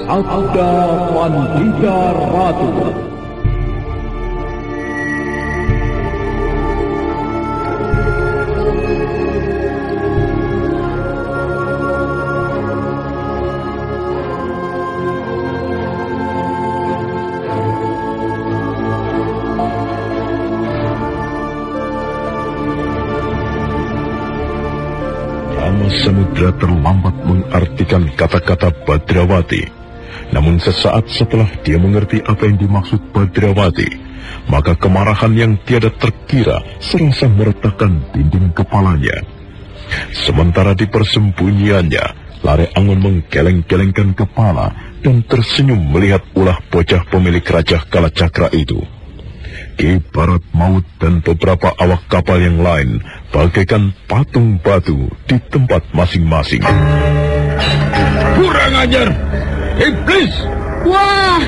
Sabda Pandita Ratu. Samudra terlambat mengartikan kata-kata Badrawati. Namun sesaat setelah dia mengerti apa yang dimaksud Badrawati, maka kemarahan yang tiada terkira serasa meretakkan dinding kepalanya. Sementara di persembunyiannya, Lare Angon menggeleng-gelengkan kepala dan tersenyum melihat ulah bocah pemilik Raja Kalacakra itu. Ki Barat Maut dan beberapa awak kapal yang lain bagaikan patung batu di tempat masing-masing. Kurang ajar! Iblis! Wah!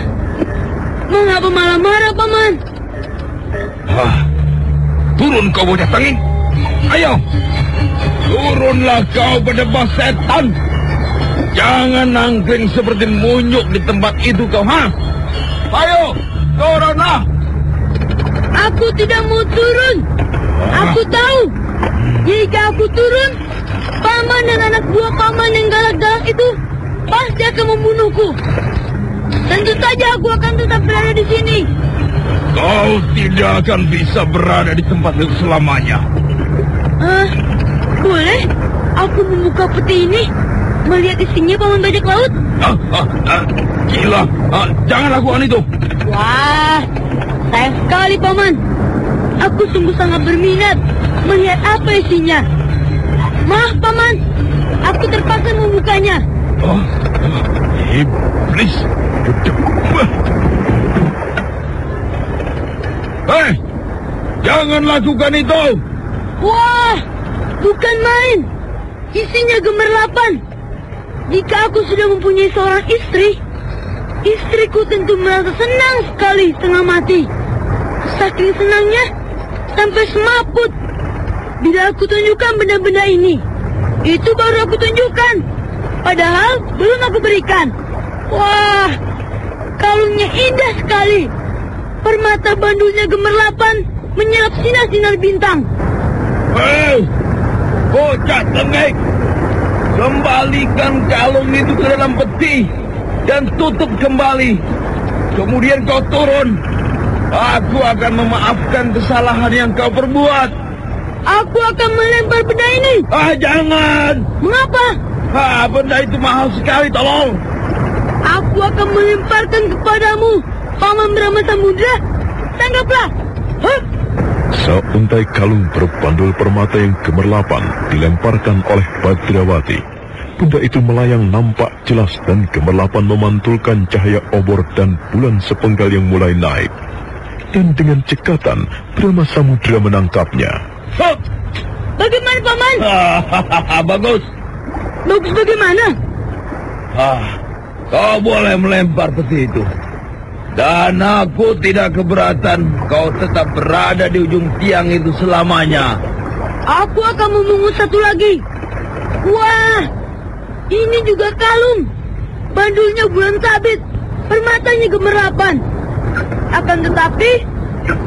Mengapa malah marah, Paman? Turun kau bocah tengik! Ayo! Turunlah kau berdebah setan! Jangan nangkring seperti munyuk di tempat itu kau, Ayo! Turunlah! Aku tidak mau turun. Aku tahu. Jika aku turun, Paman dan anak buah Paman yang galak-galak itu pasti akan membunuhku. Tentu saja aku akan tetap berada di sini. Kau tidak akan bisa berada di tempat itu selamanya. Boleh? Aku membuka peti ini, melihat isinya Paman Bajak Laut. Gila, jangan lakukan itu. Wah, sayang sekali, Paman. Aku sungguh sangat berminat melihat apa isinya. Maaf, Paman. Aku terpaksa membukanya. Iblis. Hei, jangan lakukan itu. Wah, bukan main. Isinya gemerlapan. Jika aku sudah mempunyai seorang istri, istriku tentu merasa senang sekali setengah mati. Saking senangnya, sampai semaput. Bila aku tunjukkan benda-benda ini, itu baru aku tunjukkan. Padahal belum aku berikan. Wah, kalungnya indah sekali. Permata bandulnya gemerlapan, menyerap sinar-sinar bintang. Hei, bocah tengik, kembalikan kalung itu ke dalam peti dan tutup kembali. Kemudian kau turun. Aku akan memaafkan kesalahan yang kau perbuat. Aku akan melempar benda ini. Jangan. Mengapa? Benda itu mahal sekali, tolong. Aku akan melemparkan kepadamu, Paman Brahma Samudra. Tanggaplah. Seuntai kalung berbandul permata yang gemerlapan dilemparkan oleh Badrawati. Benda itu melayang nampak jelas dan gemerlapan memantulkan cahaya obor dan bulan sepenggal yang mulai naik. Dan dengan cekatan, Brahma Samudra menangkapnya. Bagaimana, Paman? Bagus. Bagus bagaimana? Kau boleh melempar peti itu. Dan aku tidak keberatan kau tetap berada di ujung tiang itu selamanya. Aku akan memungut satu lagi. Wah, ini juga kalung. Bandulnya bulan sabit. Permatanya gemerlapan. Akan tetapi,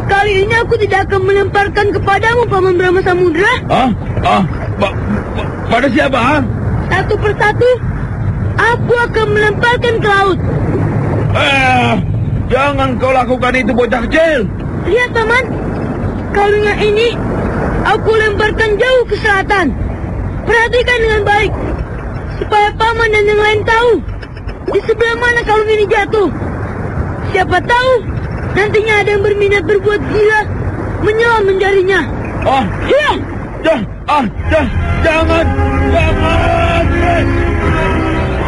kali ini aku tidak akan melemparkan kepadamu, Paman Brahma Samudra. Pada siapa? Satu persatu, aku akan melemparkan ke laut. Jangan kau lakukan itu, bocah kecil. Lihat, Paman. Kalungnya ini, aku lemparkan jauh ke selatan. Perhatikan dengan baik, supaya Paman dan yang lain tahu di sebelah mana kalung ini jatuh. Siapa tahu nantinya ada yang berminat berbuat gila, menyelam mencarinya. Jangan.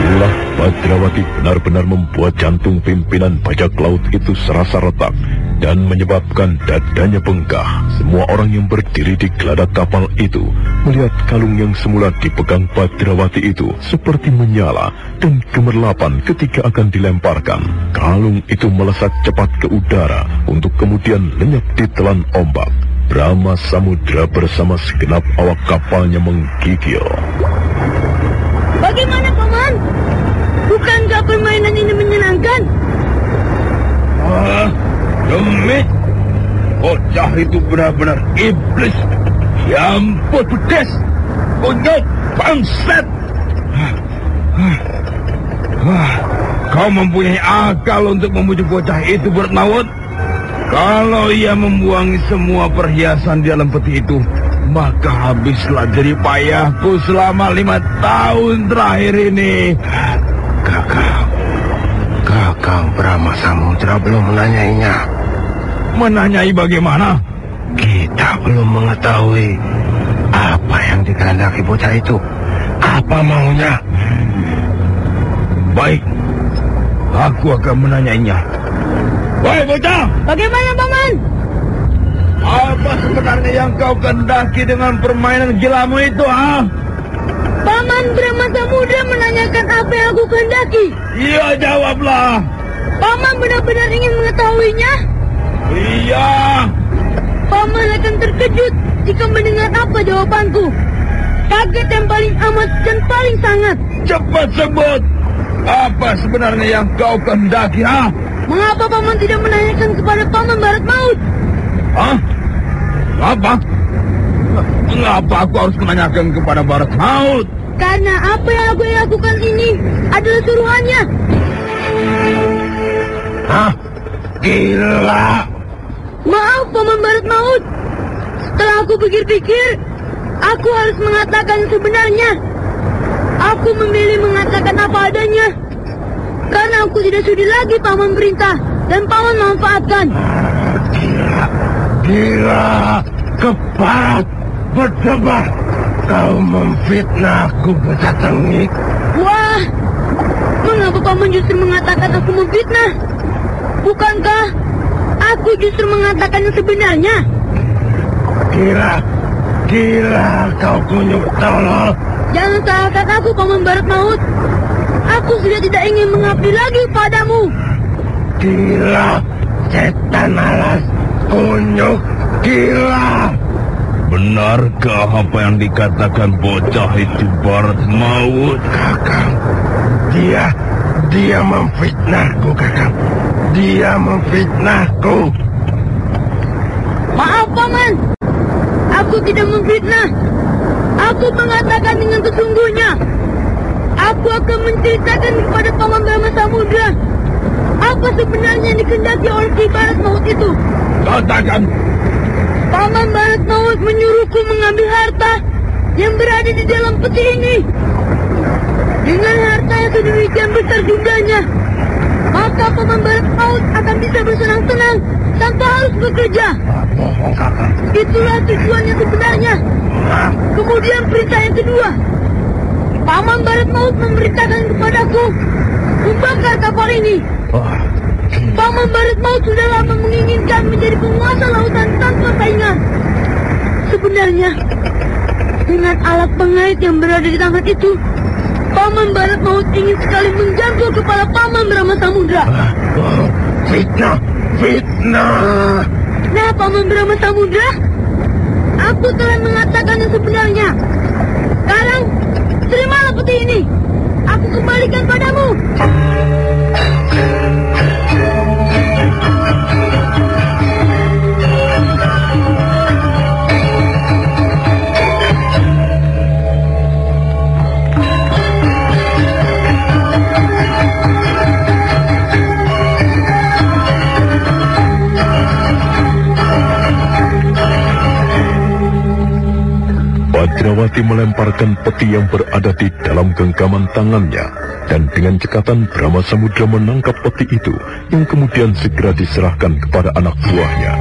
Ulah Badrawati benar-benar membuat jantung pimpinan bajak laut itu serasa retak dan menyebabkan dadanya bengkak. Semua orang yang berdiri di geladak kapal itu melihat kalung yang semula dipegang Badrawati itu seperti menyala dan gemerlapan ketika akan dilemparkan. Kalung itu melesat cepat ke udara untuk kemudian lenyap ditelan ombak. Brahma Samudra bersama segenap awak kapalnya menggigil. Bagaimana, Paman? Bukankah permainan ini itu benar-benar iblis. Ya ampun, pedes, konyol, bangsat. Kau mempunyai akal untuk membujuk bocah itu bernaut. Kalau ia membuangi semua perhiasan di dalam peti itu, maka habislah jerih payahku selama 5 tahun terakhir ini. Kakang Brahma Samudra belum menanyainya. Menanyai bagaimana? Kita belum mengetahui apa yang dikehendaki bocah itu. Apa maunya? Baik, aku akan menanyainya. Wahai bocah! Bagaimana, Paman? Apa sebenarnya yang kau kehendaki dengan permainan gilamu itu, ha? Paman Brahma Samudra menanyakan apa yang aku kehendaki. Iya, jawablah. Paman benar-benar ingin mengetahuinya? Iya. Paman akan terkejut jika mendengar apa jawabanku. Kaget yang paling amat dan paling sangat. Cepat sebut. Apa sebenarnya yang kau kehendaki, ha? Mengapa Paman tidak menanyakan kepada Paman Barat Maut? Hah? Apa? Mengapa aku harus menanyakan kepada Barat Maut? Karena apa yang aku lakukan ini adalah suruhannya. Hah? Gila! Maaf, Paman Barat Maut. Setelah aku pikir-pikir, aku harus mengatakan sebenarnya. Aku memilih mengatakan apa adanya. Karena aku tidak sudi lagi Paman perintah dan Paman manfaatkan. Gila! Keparat! Berdebar! Kau memfitnah aku, bocah tengik. Wah! Mengapa Paman justru mengatakan aku memfitnah? Bukankah aku justru mengatakan yang sebenarnya? Gila kau kunyuk tolol. Jangan salahkan aku, Paman Barat Maut. Aku sudah tidak ingin mengabdi lagi padamu. Gila, setan malas, kunyuk, gila. Benarkah apa yang dikatakan bocah itu, Barat Maut? Kakang, dia memfitnahku, Kakang. Dia memfitnahku. Maaf, Paman. Aku tidak memfitnah. Aku mengatakan dengan sesungguhnya. Aku akan menceritakan kepada Paman Brahma Samudra apa sebenarnya yang dikehendaki oleh si Barat Maut itu. Katakan. Paman Barat Maut menyuruhku mengambil harta yang berada di dalam peti ini. Dengan harta yang sedemikian besar jumlahnya, maka Paman Barat Maut akan bisa bersenang-senang tanpa harus bekerja. Bohong, Kakang. Itulah tujuan yang sebenarnya. Kemudian perintah yang kedua, Paman Barat Maut memerintahkan kepadaku membakar kapal ini. Paman Barat Maut sudah lama menginginkan menjadi penguasa lautan tanpa saingan. Sebenarnya, dengan alat pengait yang berada di tangan itu, Paman Barat Maut ingin sekali menjangkau kepala Paman Brahma Samudra. Fitnah. Nah, Paman Brahma Samudra, aku telah mengatakan yang sebenarnya. Sekarang, terimalah peti ini. Aku kembalikan padamu. Badrawati melemparkan peti yang berada di dalam genggaman tangannya, dan dengan cekatan Brahma Samudra menangkap peti itu, yang kemudian segera diserahkan kepada anak buahnya.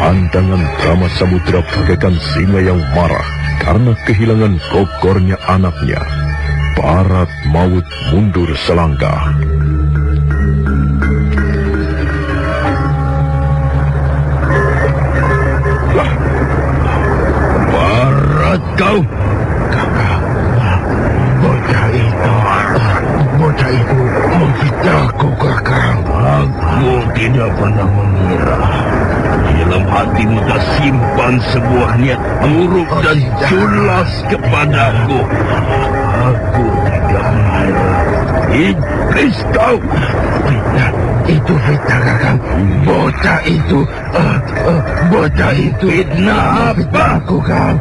Pandangan Brahma Samudra bagaikan singa yang marah karena kehilangan gogornya anaknya. Barat Maut mundur selangkah. Kau, Kakak, bocah itu memfitnahku, Kakak. Aku tidak pernah mengira di dalam hatimu tersimpan sebuah niat buruk dan culas kepadaku. Aku tidak mengira. Iblis kau. Itu fitnah, Kakang. Bocah itu Fitnah apa? aku, Kang.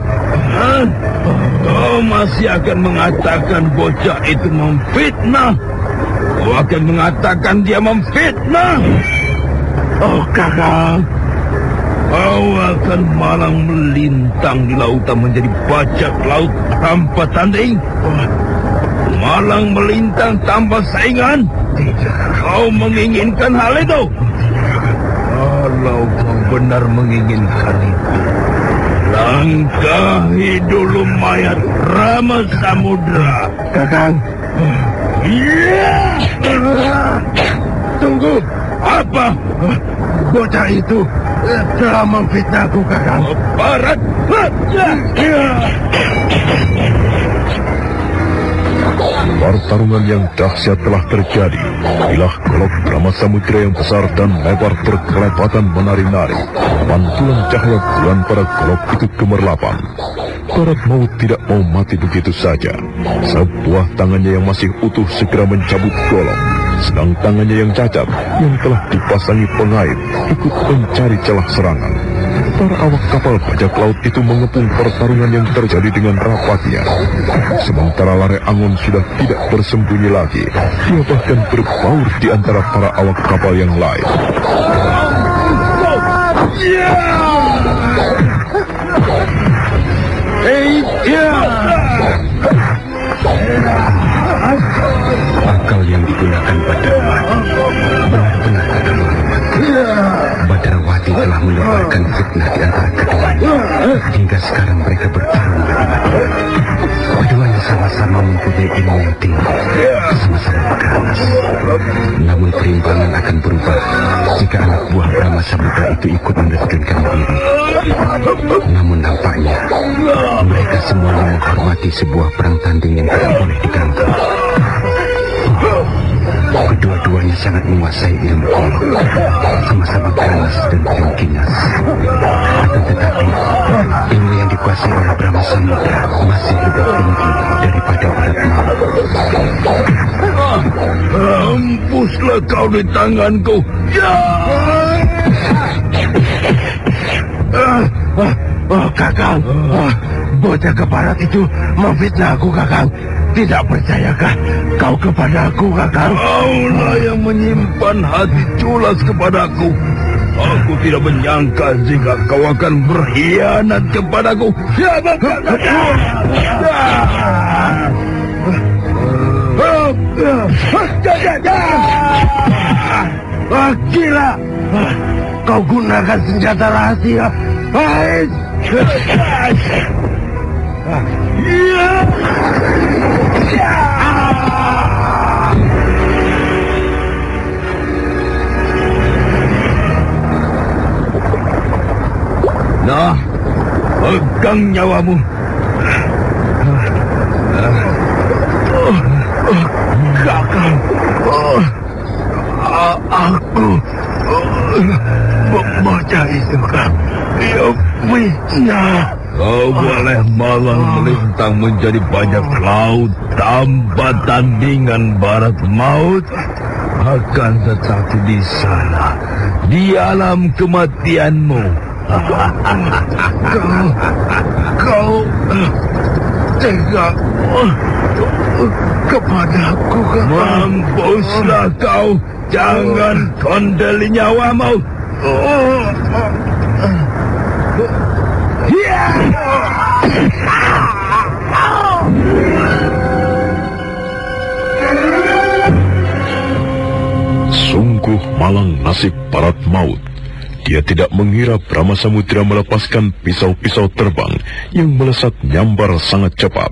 Kau masih akan mengatakan bocah itu memfitnah? Kau akan mengatakan dia memfitnah? Oh, Kakang. Kau akan malang melintang di lautan menjadi bajak laut tanpa tanding? Malang melintang tanpa saingan? Tidak. Kau menginginkan hal itu? Kalau kau benar menginginkan itu, langkahi dulu mayat Rama Samudra. Kakang. Tunggu. Apa? Bocah itu telah memfitnahku, Kakang. Barat. Pertarungan yang dahsyat telah terjadi. Bilah golok Brahma Samudra yang besar dan lebar berkelepatan menari-nari. Pantulan cahaya bulan pada golok itu gemerlapan. Barat Maut tidak mau mati begitu saja. Sebuah tangannya yang masih utuh segera mencabut golok. Sedang tangannya yang cacat, yang telah dipasangi pengait, ikut mencari celah serangan. Para awak kapal bajak laut itu mengepung pertarungan yang terjadi dengan rapatnya. Sementara Lare Angon sudah tidak bersembunyi lagi. Dia bahkan berbaur di antara para awak kapal yang lain. Akal yang digunakan Badrawati benar-benar keterlaluan. Badrawati telah menebarkan fitnah di antara keduanya. Hingga sekarang mereka bertarung mati-matian. Keduanya sama-sama mempunyai ilmu yang tinggi, sama-sama ganas. Namun perimbangan akan berubah jika anak buah Brahma Samudra itu ikut menerjunkan diri. Namun nampaknya mereka semuanya menghormati sebuah perang tanding yang tidak boleh diganggu. Kedua-duanya sangat menguasai ilmu golok, sama-sama ganas dan tingginas. Akan tetapi, ilmu yang dikuasai oleh Brahma Samudra masih lebih tinggi daripada Barat Maut. Hempuslah kau di tanganku. Ya! Kakang, bocah keparat itu memfitnah aku, Kakang. Tidak percayakah kau kepadaku, Kakang? Kaulah yang menyimpan hati culas kepadaku. Aku tidak menyangka jika kau akan berkhianat kepadaku. Gila! Kau gunakan senjata rahasia. Nah, pegang nyawamu. Kakang, aku bocah itu, Kang. Ya, fitnah. Kau boleh malang melintang menjadi bajak laut tanpa tandingan Barat Maut. Akan tetapi di sana, di alam kematianmu, kau tega kepadaku, Kakang. mampuslah kau. Jangan kondeli nyawamu. Sungguh malang nasib Barat Maut. Dia tidak mengira Brahma Samudra melepaskan pisau-pisau terbang yang melesat nyambar sangat cepat.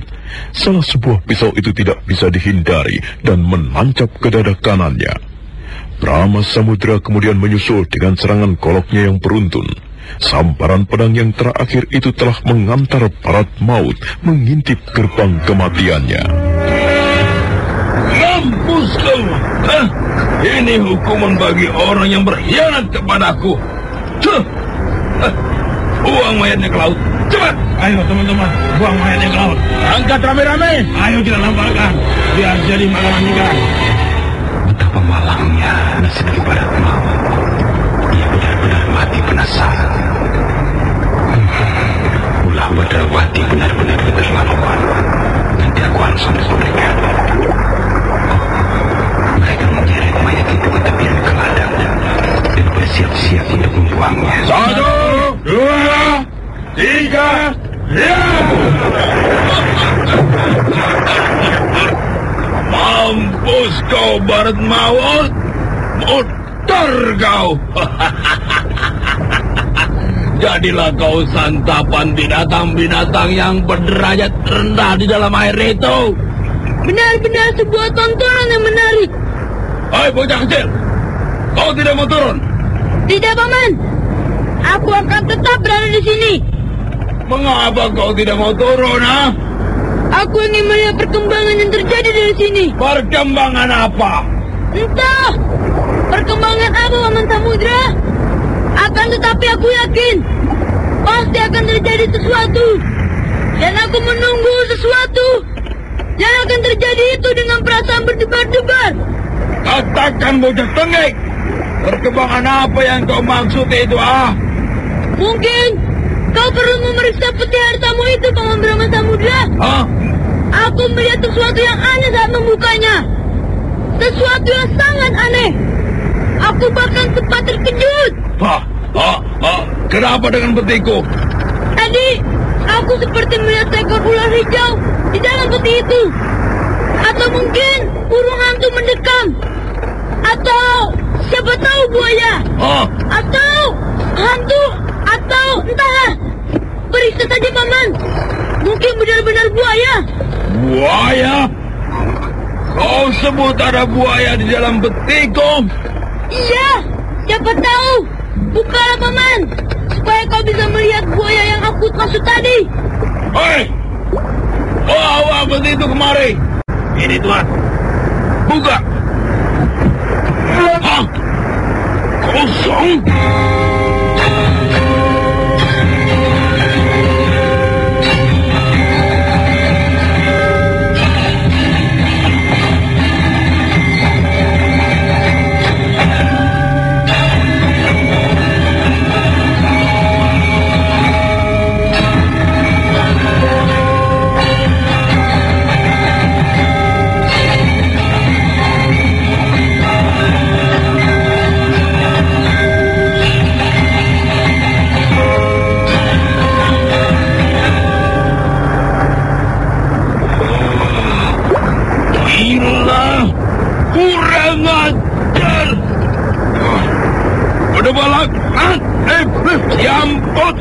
Salah sebuah pisau itu tidak bisa dihindari dan menancap ke dada kanannya. Brahma Samudra kemudian menyusul dengan serangan goloknya yang beruntun. Sambaran pedang yang terakhir itu telah mengantar Barat Maut mengintip gerbang kematiannya. Mampus kau! Ini hukuman bagi orang yang berkhianat kepadaku. Buang mayatnya ke laut. Cepat! Ayo teman-teman, buang mayatnya ke laut. Angkat rame-rame. Ayo kita lamparkan, biar jadi malam juga. Betapa malangnya sedikit barat mau. Ia benar-benar mati penasaran. Ulah Badrawati benar-benar keterlaluan. Nanti aku harus urus mereka. Mereka menyeret mayat itu ke tepian ke ladang dan bersiap-siap untuk membuangnya. 1, 2, 3, ya! Mampus kau Barat Maut, muter kau. Jadilah kau santapan binatang-binatang yang berderajat rendah di dalam air itu. Benar-benar sebuah tontonan yang menarik. Hai bocah kecil, kau tidak mau turun? Tidak, Paman. Aku akan tetap berada di sini. Mengapa kau tidak mau turun, ha? Aku ingin melihat perkembangan yang terjadi dari sini. Perkembangan apa? Entah perkembangan apa, Paman Samudra. Akan tetapi aku yakin pasti akan terjadi sesuatu. Dan aku menunggu sesuatu yang akan terjadi itu dengan perasaan berdebar-debar. Katakan bocah tengik, perkembangan apa yang kau maksud itu, ah? Mungkin kau perlu memeriksa peti hartamu itu, Paman Brahma Samudra. Hah? Aku melihat sesuatu yang aneh saat membukanya. Sesuatu yang sangat aneh. Aku bahkan sempat terkejut. Kenapa dengan petiku? Tadi aku seperti melihat seekor ular hijau di dalam peti itu. Atau mungkin burung hantu mendekam. Atau siapa tahu buaya. Atau hantu. Atau entahlah. Periksa saja, Paman. Mungkin benar-benar buaya. Buaya? Kau sebut ada buaya di dalam petiku? Iya, siapa tahu. Bukalah, Paman, supaya kau bisa melihat buaya yang aku maksud tadi. Hei, bawa peti itu kemari. Ini, Tuan. Buka. Hah? Kosong? Kurang ajar. Udah balak. Jamput.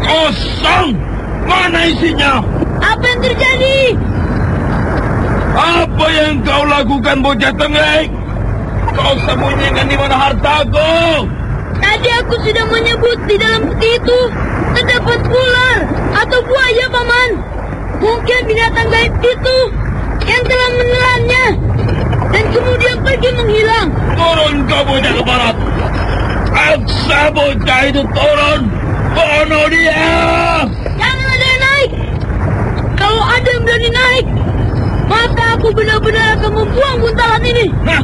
Kosong. Mana isinya? Apa yang terjadi? Apa yang kau lakukan, bocah tengik? Kau sembunyikan di mana hartaku? Tadi aku sudah menyebut di dalam peti itu terdapat ular atau buaya, Paman. Mungkin binatang gaib itu yang telah menelannya dan kemudian pergi menghilang. Turun kau bocah ke barat. Paksa bocah itu turun. Bunuh dia. Jangan ada yang naik. Kalau ada yang berani naik, maka aku benar-benar akan membuang buntalan ini. Nah.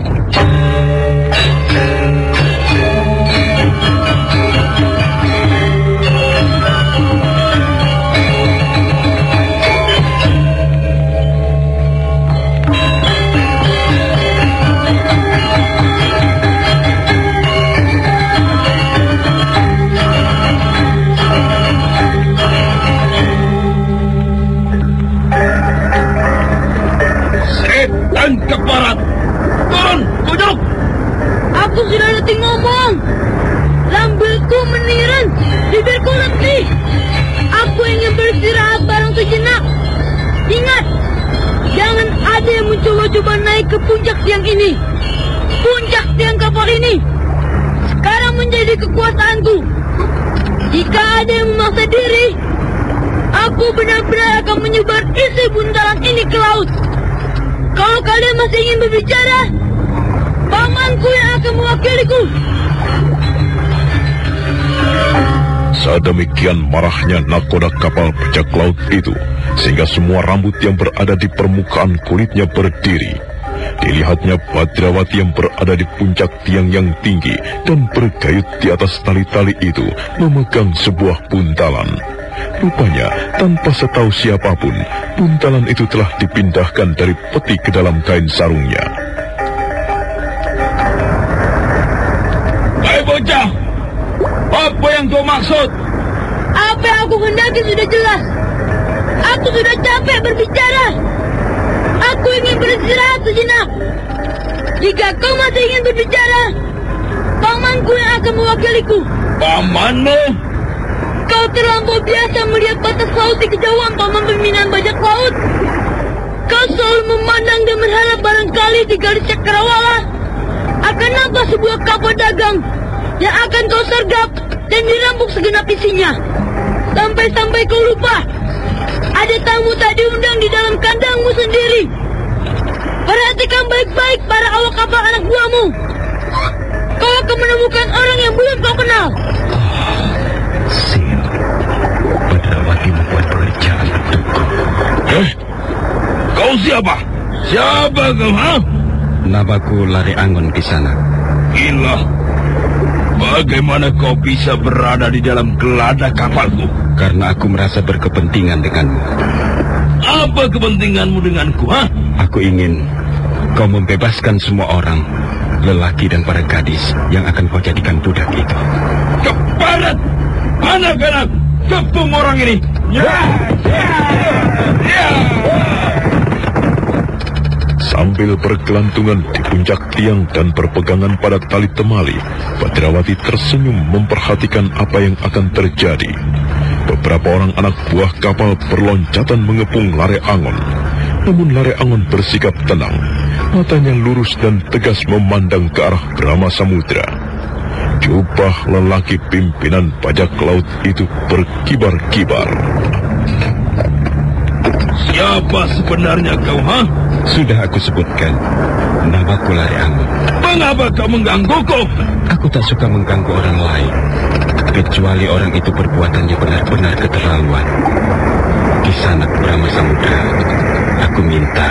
Ke barat. Turun, kujuk. Aku sudah letih ngomong. Lambilku meniran, bibirku letih. Aku ingin beristirahat bareng sejenak. Ingat, jangan ada yang mencoba-coba naik ke puncak tiang ini. Puncak tiang kapal ini sekarang menjadi kekuasaanku. Jika ada yang memaksa diri, aku benar-benar akan menyebar isi buntalan ini ke laut. Kalau kalian masih ingin berbicara, pamanku yang akan mewakiliku. Sedemikian marahnya nakoda kapal bajak laut itu, sehingga semua rambut yang berada di permukaan kulitnya berdiri. dilihatnya Badrawati yang berada di puncak tiang yang tinggi dan bergayut di atas tali-tali itu memegang sebuah buntalan. Rupanya, tanpa setahu siapapun, buntalan itu telah dipindahkan dari peti ke dalam kain sarungnya. Hai bocah, apa yang kau maksud? Apa yang aku hendaki sudah jelas. Aku sudah capek berbicara. Aku ingin beristirahat sejenak. Jika kau masih ingin berbicara, pamanku yang akan mewakiliku. Pamanmu? Kau terlampau biasa melihat batas laut di kejauhan, paman pembinaan bajak laut. Kau selalu memandang dan berharap barangkali di garis cakrawala akan nampak sebuah kapal dagang yang akan kau sergap dan dirampok segenap isinya. Sampai-sampai kau lupa ada tamu tak diundang di dalam kandangmu sendiri. Perhatikan baik-baik para awak kapal anak buahmu. Kau akan menemukan orang yang belum kau kenal. Sil, Badrawati membuat pekerjaan untukku. Kau siapa? Siapa kau, ha? Namaku Lare Angon di sana. Gila. Bagaimana kau bisa berada di dalam geladak kapalku? Karena aku merasa berkepentingan denganmu. Apa kepentinganmu denganku, ha? Aku ingin kau membebaskan semua orang, lelaki dan para gadis yang akan kau jadikan budak itu. Keparat! Anak-anak, kepung orang ini! Sambil bergelantungan di puncak tiang dan berpegangan pada tali temali, Badrawati tersenyum memperhatikan apa yang akan terjadi. Beberapa orang anak buah kapal berloncatan mengepung Lare Angon. Namun Lare Angon bersikap tenang. Matanya lurus dan tegas memandang ke arah Brahma Samudra. Jubah lelaki pimpinan bajak laut itu berkibar-kibar. Siapa sebenarnya kau, ha? Sudah aku sebutkan, namaku Lare Angon. Mengapa kau menggangguku? Aku tak suka mengganggu orang lain, kecuali orang itu perbuatannya benar-benar keterlaluan. Kisanak Brahma Samudra, aku minta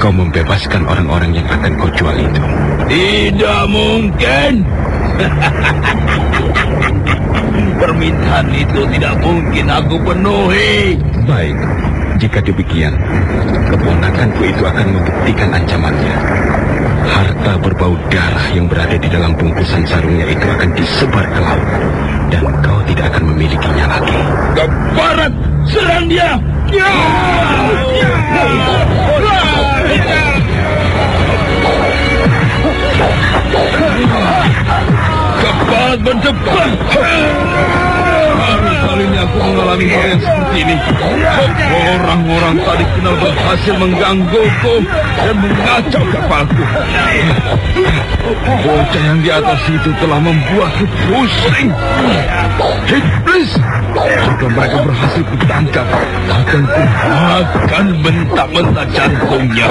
kau membebaskan orang-orang yang akan kau jual itu. Tidak mungkin. Permintaan itu tidak mungkin aku penuhi. Baik, jika demikian, keponakanku itu akan membuktikan ancamannya. Harta berbau darah yang berada di dalam bungkusan sarungnya itu akan disebar ke laut, dan kau tidak akan memilikinya lagi. Ke barat, serang dia! Cepat berdepan! Baru kali ini aku mengalami hal yang seperti ini. Orang-orang tadi kenal berhasil menggangguku dan mengacau kapalku. Bocah yang di atas itu telah membuatku pusing. Iblis! Jika mereka berhasil ditangkap, akan bentak-bentak jantungnya.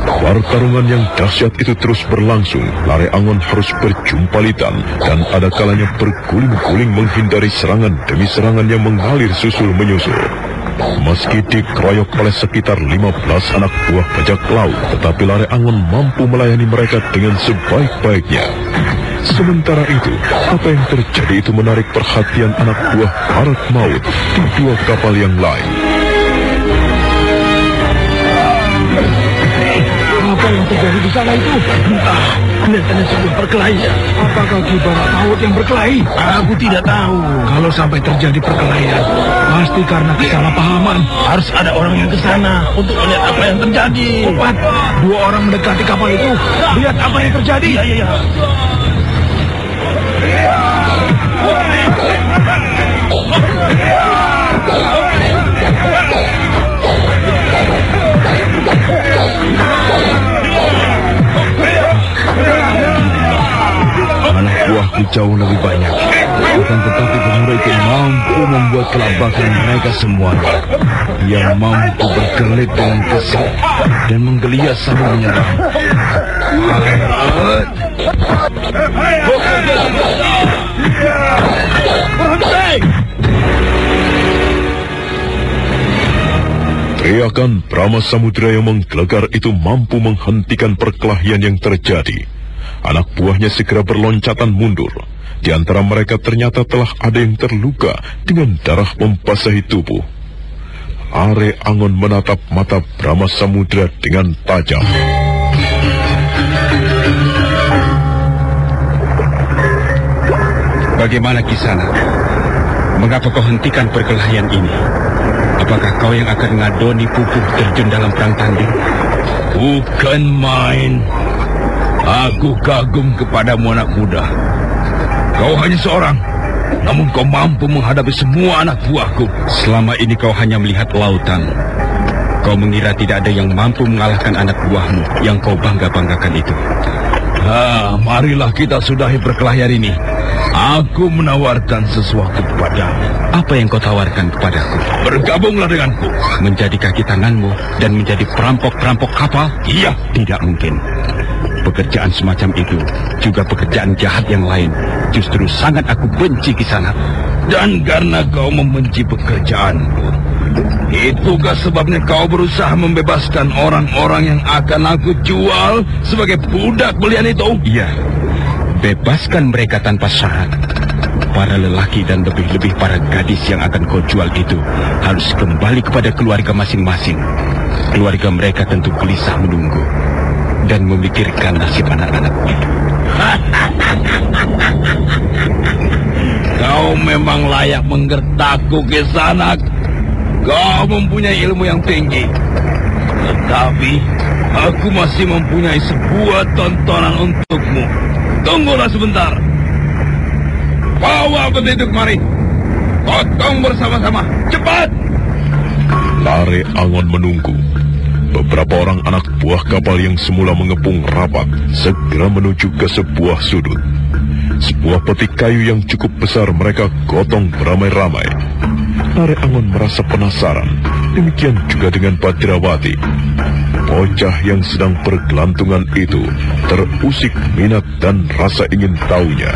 Pertarungan yang dahsyat itu terus berlangsung. Lare Angon harus berjumpalitan dan ada kalanya berguling-guling menghindari serangan demi serangan yang mengalir susul menyusul. Meski dikeroyok oleh sekitar 15 anak buah bajak laut, tetapi Lare Angon mampu melayani mereka dengan sebaik-baiknya. Sementara itu, apa yang terjadi itu menarik perhatian anak buah Barat Maut di dua kapal yang lain. Apa yang terjadi di sana itu? Entah, kelihatannya sebuah perkelahian. Apakah Ki Barat Maut yang berkelahi? Aku tidak tahu. Kalau sampai terjadi perkelahian, pasti karena kesalahpahaman. Harus ada orang yang ke sana untuk melihat apa yang terjadi. Cepat, dua orang mendekati kapal itu. Lihat apa yang terjadi. Iya. Anak buahku jauh lebih banyak, akan tetapi pemuda itu mampu membuat kelabakan mereka semuanya. Dia mampu berkelit dengan kesal dan menggeliat sambil menyerang. Teriakan Brahma Samudra yang menggelegar itu mampu menghentikan perkelahian yang terjadi. Anak buahnya segera berloncatan mundur. Di antara mereka ternyata telah ada yang terluka dengan darah membasahi tubuh. Are Angon menatap mata Brahma Samudra dengan tajam. Bagaimana Kisana? Mengapa kau hentikan perkelahian ini? Apakah kau yang akan ngadoni Pupuh terjun dalam perang tanding? Bukan main. Aku kagum kepadamu anak muda. Kau hanya seorang, namun kau mampu menghadapi semua anak buahku. Selama ini kau hanya melihat lautan. Kau mengira tidak ada yang mampu mengalahkan anak buahmu yang kau bangga-banggakan itu. Marilah kita sudahi perkelahian ini. Aku menawarkan sesuatu kepadamu. Apa yang kau tawarkan kepadaku? Bergabunglah denganku. Menjadi kaki tanganmu dan menjadi perampok-perampok kapal? Iya. Tidak mungkin. Pekerjaan semacam itu, juga pekerjaan jahat yang lain, justru sangat aku benci Kisana. Dan karena kau membenci pekerjaanku, itukah sebabnya kau berusaha membebaskan orang-orang yang akan aku jual sebagai budak belian itu? Iya, bebaskan mereka tanpa syarat. Para lelaki dan lebih-lebih para gadis yang akan kau jual itu harus kembali kepada keluarga masing-masing. Keluarga mereka tentu gelisah menunggu dan memikirkan nasib anak-anaknya. Kau memang layak menggertakku, Kisana. Kau mempunyai ilmu yang tinggi. Tetapi aku masih mempunyai sebuah tontonan untukmu. Tunggulah sebentar. Bawa peti itu kemari. Potong bersama-sama. Cepat! Lare Angon menunggu. Beberapa orang anak buah kapal yang semula mengepung rapat segera menuju ke sebuah sudut. Sebuah peti kayu yang cukup besar mereka gotong beramai-ramai. Lare Angon merasa penasaran. Demikian juga dengan Badrawati. Bocah yang sedang bergelantungan itu terusik minat dan rasa ingin tahunya.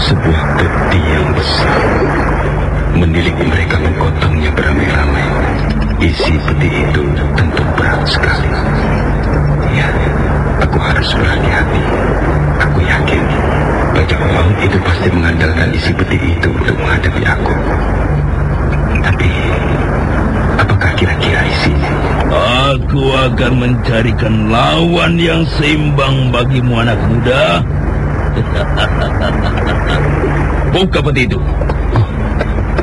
Sebuah peti yang besar. Menilik mereka menggotongnya beramai-ramai. Isi peti itu tentu berat sekali. Ya, aku harus berhati-hati. Aku yakin bajak laut itu pasti mengandalkan isi peti itu untuk menghadapi aku. Tapi apakah kira-kira isinya? Aku akan mencarikan lawan yang seimbang bagimu, anak muda. Buka peti itu.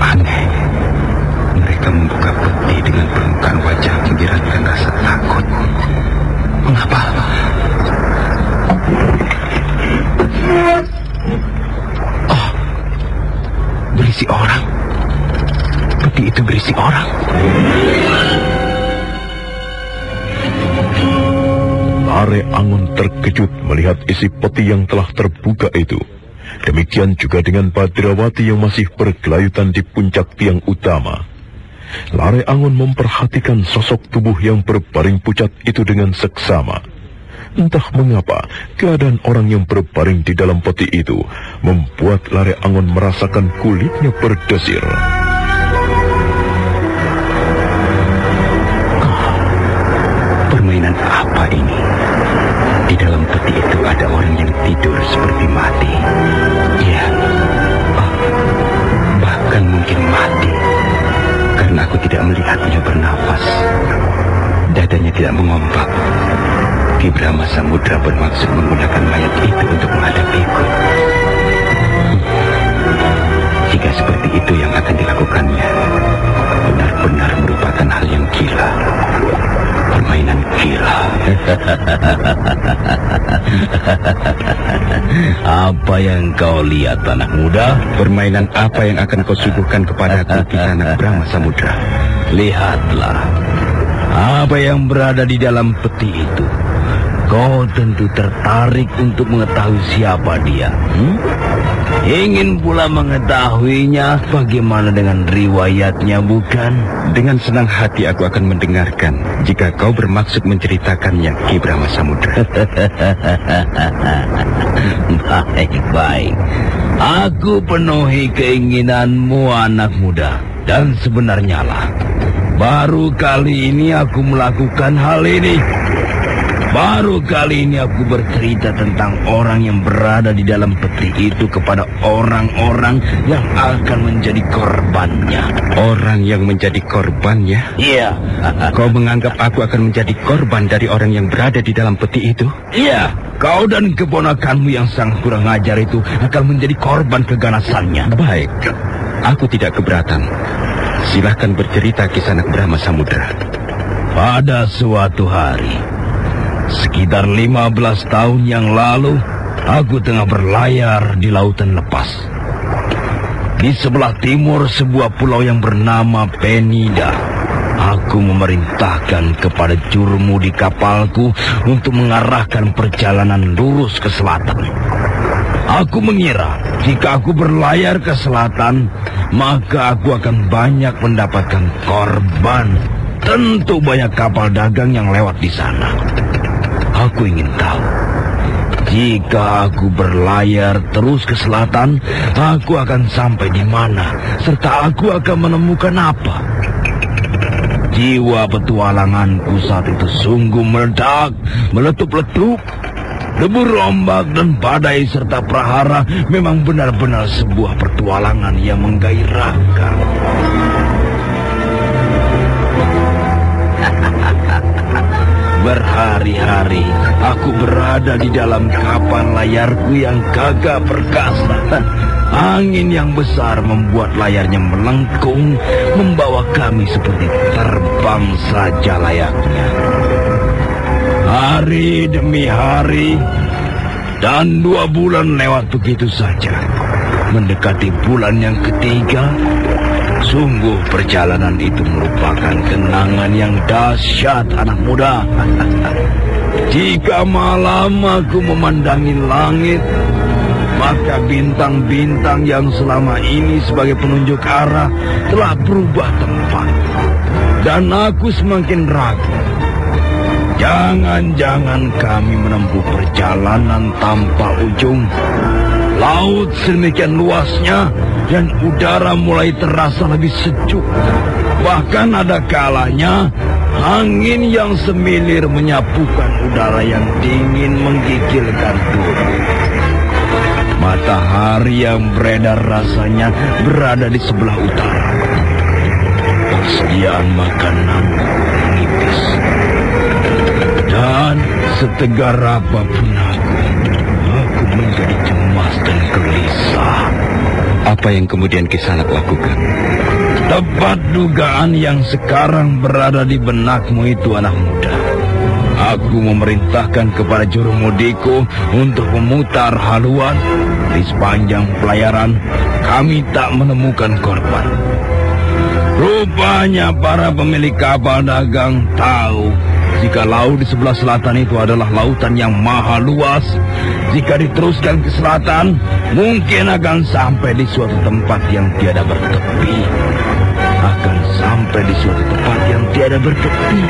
Aneh. Mereka membuka peti dengan permukaan wajah menyiratkan rasa takut. Mengapa? Oh, berisi orang. Peti itu berisi orang. Lare Angon terkejut melihat isi peti yang telah terbuka itu. Demikian juga dengan Badrawati yang masih bergelayutan di puncak tiang utama. Lare Angon memperhatikan sosok tubuh yang berbaring pucat itu dengan seksama. Entah mengapa, keadaan orang yang berbaring di dalam peti itu membuat Lare Angon merasakan kulitnya berdesir. Permainan apa ini? Di dalam peti itu ada orang yang tidur seperti mati. Ya, bahkan mungkin mati. Karena aku tidak melihatnya bernafas. Dadanya tidak mengompak. Ki Brahma Samudra bermaksud menggunakan mayat itu untuk menghadapiku. Jika seperti itu yang akan dilakukannya, benar-benar merupakan hal yang gila. Permainan gila. Apa yang kau lihat, anak muda? Permainan apa yang akan kau suguhkan kepadaku, Kisana Brahma Samudra? Lihatlah. Apa yang berada di dalam peti itu. Kau tentu tertarik untuk mengetahui siapa dia. Ingin pula mengetahuinya bagaimana dengan riwayatnya, bukan? Dengan senang hati aku akan mendengarkan jika kau bermaksud menceritakannya, Ki Brahma Samudra. Baik-baik. Aku penuhi keinginanmu, anak muda. Dan sebenarnya lah, baru kali ini aku melakukan hal ini. Baru kali ini aku bercerita tentang orang yang berada di dalam peti itu kepada orang-orang yang akan menjadi korbannya. Orang yang menjadi korbannya? Iya. Kau menganggap aku akan menjadi korban dari orang yang berada di dalam peti itu? Iya. Kau dan keponakanmu yang sangat kurang ajar itu akan menjadi korban keganasannya. Baik. Aku tidak keberatan. Silahkan bercerita kisah anak Brahma Samudra. Pada suatu hari, sekitar 15 tahun yang lalu, aku tengah berlayar di lautan lepas. Di sebelah timur sebuah pulau yang bernama Penida, aku memerintahkan kepada jurumudi kapalku untuk mengarahkan perjalanan lurus ke selatan. Aku mengira jika aku berlayar ke selatan, maka aku akan banyak mendapatkan korban. Tentu banyak kapal dagang yang lewat di sana. Aku ingin tahu, jika aku berlayar terus ke selatan, aku akan sampai di mana, serta aku akan menemukan apa. Jiwa petualanganku saat itu sungguh meledak, meletup-letup. Debur ombak dan badai serta prahara memang benar-benar sebuah petualangan yang menggairahkan. Berhari-hari aku berada di dalam kapal layarku yang gagah perkasa. Angin yang besar membuat layarnya melengkung, membawa kami seperti terbang saja layaknya. Hari demi hari, dan 2 bulan lewat begitu saja. Mendekati bulan yang ketiga, sungguh perjalanan itu merupakan kenangan yang dahsyat, anak muda. Jika malam aku memandangi langit, maka bintang-bintang yang selama ini sebagai penunjuk arah telah berubah tempat. Dan aku semakin ragu. Jangan-jangan kami menempuh perjalanan tanpa ujung. Laut sedemikian luasnya, dan udara mulai terasa lebih sejuk. Bahkan ada kalanya angin yang semilir menyapukan udara yang dingin menggigilkan tubuh. Matahari yang beredar rasanya berada di sebelah utara. Persediaan makanan menipis. Dan setegar apapun aku menjadi cemas dan gelisah. Apa yang kemudian Kisanak lakukan? Tepat dugaan yang sekarang berada di benakmu itu, anak muda. Aku memerintahkan kepada jurumudiku untuk memutar haluan. Di sepanjang pelayaran, kami tak menemukan korban. Rupanya para pemilik kapal dagang tahu jika laut di sebelah selatan itu adalah lautan yang maha luas. Jika diteruskan ke selatan, mungkin akan sampai di suatu tempat yang tiada bertepi. Akan sampai di suatu tempat yang tiada bertepi.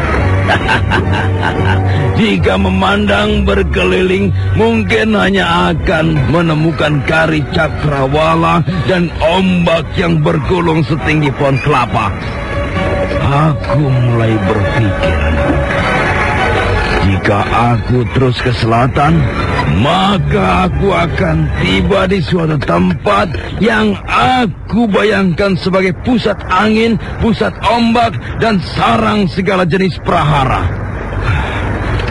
Jika memandang berkeliling, mungkin hanya akan menemukan kari cakrawala dan ombak yang bergulung setinggi pohon kelapa. Aku mulai berpikir, jika aku terus ke selatan, maka aku akan tiba di suatu tempat yang aku bayangkan sebagai pusat angin, pusat ombak, dan sarang segala jenis prahara.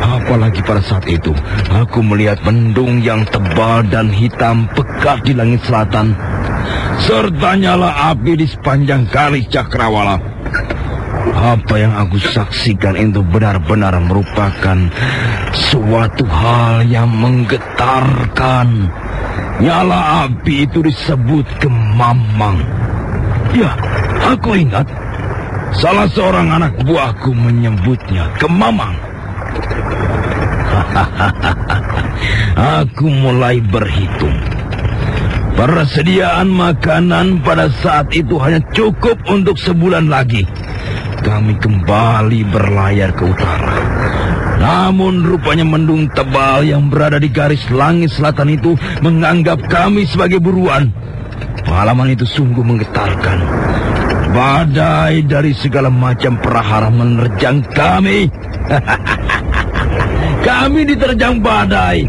Apalagi pada saat itu, aku melihat mendung yang tebal dan hitam pekat di langit selatan, serta nyala api di sepanjang kali cakrawala. Apa yang aku saksikan itu benar-benar merupakan suatu hal yang menggetarkan. Nyala api itu disebut kemamang. Ya, aku ingat salah seorang anak buahku menyebutnya kemamang. Aku mulai berhitung. Persediaan makanan pada saat itu hanya cukup untuk sebulan lagi. Kami kembali berlayar ke utara. Namun rupanya mendung tebal yang berada di garis langit selatan itu menganggap kami sebagai buruan. Pengalaman itu sungguh menggetarkan. Badai dari segala macam prahara menerjang kami. Kami diterjang badai.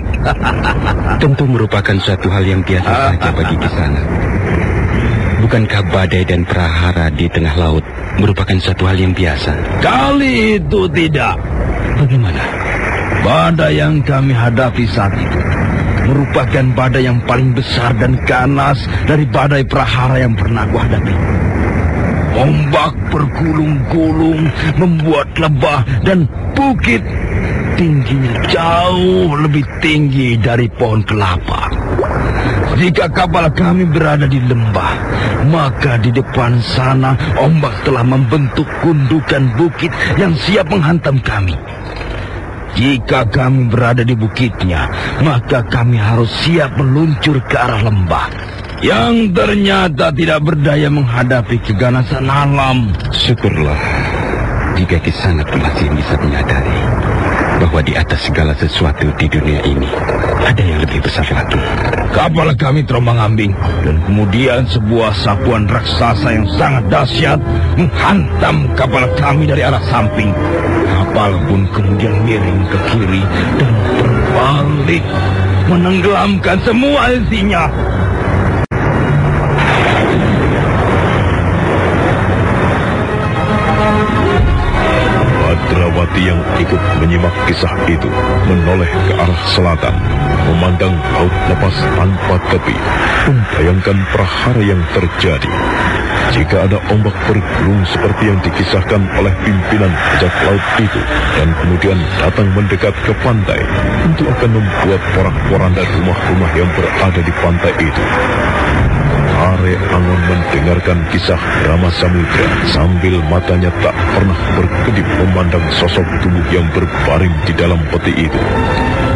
Tentu merupakan suatu hal yang biasa saja bagi Kisana. Bukankah badai dan prahara di tengah laut merupakan suatu hal yang biasa? Kali itu tidak. Bagaimana? Badai yang kami hadapi saat itu merupakan badai yang paling besar dan ganas dari badai prahara yang pernah aku hadapi. Ombak bergulung-gulung membuat lebah dan bukit tingginya jauh lebih tinggi dari pohon kelapa. Jika kapal kami berada di lembah, maka di depan sana ombak telah membentuk gundukan bukit yang siap menghantam kami. Jika kami berada di bukitnya, maka kami harus siap meluncur ke arah lembah yang ternyata tidak berdaya menghadapi keganasan alam. Syukurlah jika Kisana masih bisa menyadari bahwa di atas segala sesuatu di dunia ini ada yang lebih besar lagi. Kapal kami terombang-ambing dan kemudian sebuah sapuan raksasa yang sangat dahsyat menghantam kapal kami dari arah samping. Kapal pun kemudian miring ke kiri dan berbalik, menenggelamkan semua isinya. Badrawati yang ikut menyimak kisah itu menoleh ke arah selatan, memandang laut lepas tanpa tepi, membayangkan prahara yang terjadi. Jika ada ombak bergulung seperti yang dikisahkan oleh pimpinan bajak laut itu dan kemudian datang mendekat ke pantai, tentu akan membuat porak-poranda rumah-rumah yang berada di pantai itu. Are Angon mendengarkan kisah drama samudra sambil matanya tak pernah berkedip memandang sosok tubuh yang berbaring di dalam peti itu.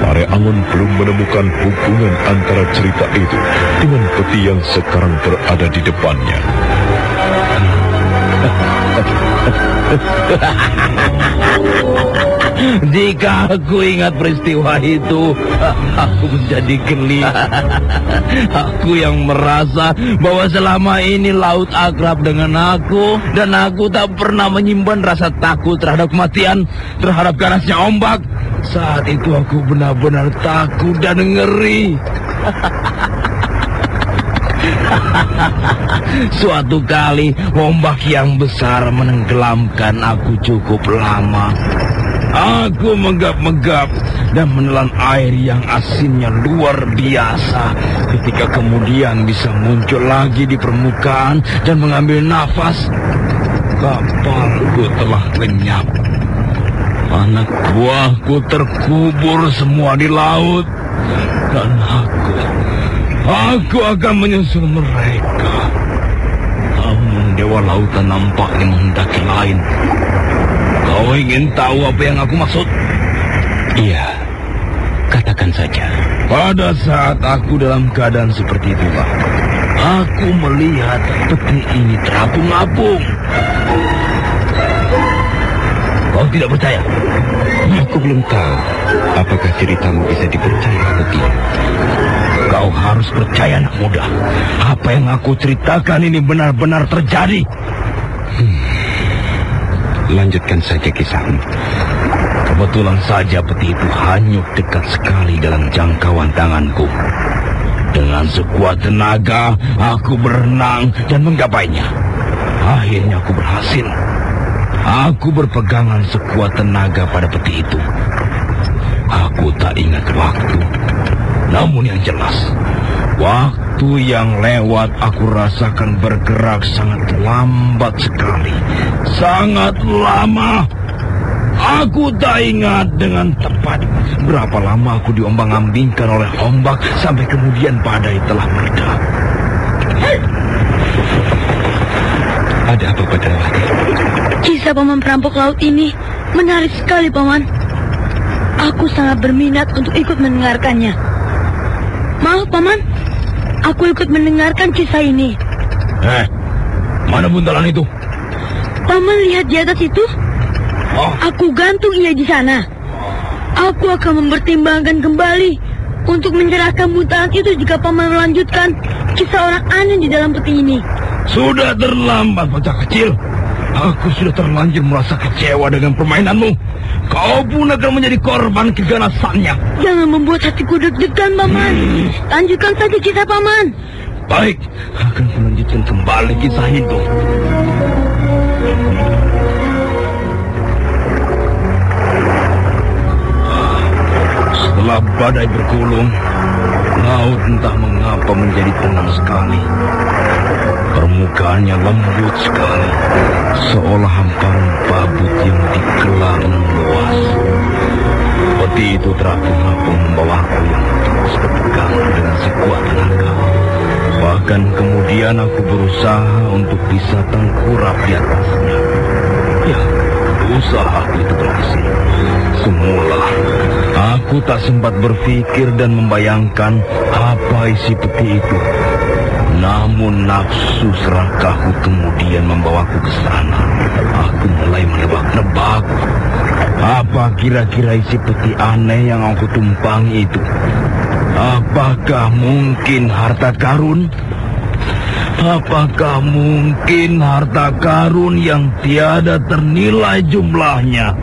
Are Angon belum menemukan hubungan antara cerita itu dengan peti yang sekarang berada di depannya. Jika aku ingat peristiwa itu, aku menjadi geli. Aku yang merasa bahwa selama ini laut akrab dengan aku, dan aku tak pernah menyimpan rasa takut terhadap kematian, terhadap ganasnya ombak. Saat itu aku benar-benar takut dan ngeri. Suatu kali ombak yang besar menenggelamkan aku cukup lama. Aku menggap-menggap dan menelan air yang asinnya luar biasa. Ketika kemudian bisa muncul lagi di permukaan dan mengambil nafas, kapalku telah lenyap. Anak buahku terkubur semua di laut. Dan aku akan menyusul mereka. Namun Dewa Lautan nampaknya menghendaki lain. Kau ingin tahu apa yang aku maksud? Iya, katakan saja. Pada saat aku dalam keadaan seperti itulah, aku melihat peti ini terapung-apung. Kau tidak percaya? Aku belum tahu apakah ceritamu bisa dipercaya atau tidak. Kau harus percaya, anak muda. Apa yang aku ceritakan ini benar-benar terjadi. Lanjutkan saja kisahmu. Kebetulan saja peti itu hanyut dekat sekali dalam jangkauan tanganku. Dengan sekuat tenaga, aku berenang dan menggapainya. Akhirnya aku berhasil. Aku berpegangan sekuat tenaga pada peti itu. Aku tak ingat waktu. Namun yang jelas, waktu yang lewat aku rasakan bergerak sangat lambat sekali. Sangat lama. Aku tak ingat dengan tepat berapa lama aku diombang-ambingkan oleh ombak sampai kemudian badai telah mereda. Ada apa, Badrawati? Kisah paman perampok laut ini menarik sekali, paman. Aku sangat berminat untuk ikut mendengarkannya. Maaf, paman. Aku ikut mendengarkan kisah ini. Mana buntalan itu? Paman lihat di atas itu? Oh. Aku gantung ia di sana. Aku akan mempertimbangkan kembali untuk menyerahkan buntalan itu jika paman melanjutkan kisah orang aneh di dalam peti ini. Sudah terlambat, bocah kecil. Aku sudah terlanjur merasa kecewa dengan permainanmu. Kau pun akan menjadi korban keganasannya. Jangan membuat hatiku deg-degan, Paman. Lanjutkan saja kisah Paman. Baik, akan melanjutkan kembali kisah itu. Setelah badai bergulung, laut entah mengapa menjadi tenang sekali. Permukaannya lembut sekali, seolah hamparan babut yang dikelar luas. Peti itu terapung-apung membawaku yang terus berpegang dengan sekuat tenaga. Bahkan kemudian aku berusaha untuk bisa tengkurap di atasnya. Ya, usahaku itu berhasil. Semula, aku tak sempat berpikir dan membayangkan apa isi peti itu. Namun nafsu serakahku kemudian membawaku ke sana. Aku mulai menebak-nebak. Apa kira-kira isi peti aneh yang aku tumpangi itu? Apakah mungkin harta karun? Apakah mungkin harta karun yang tiada ternilai jumlahnya?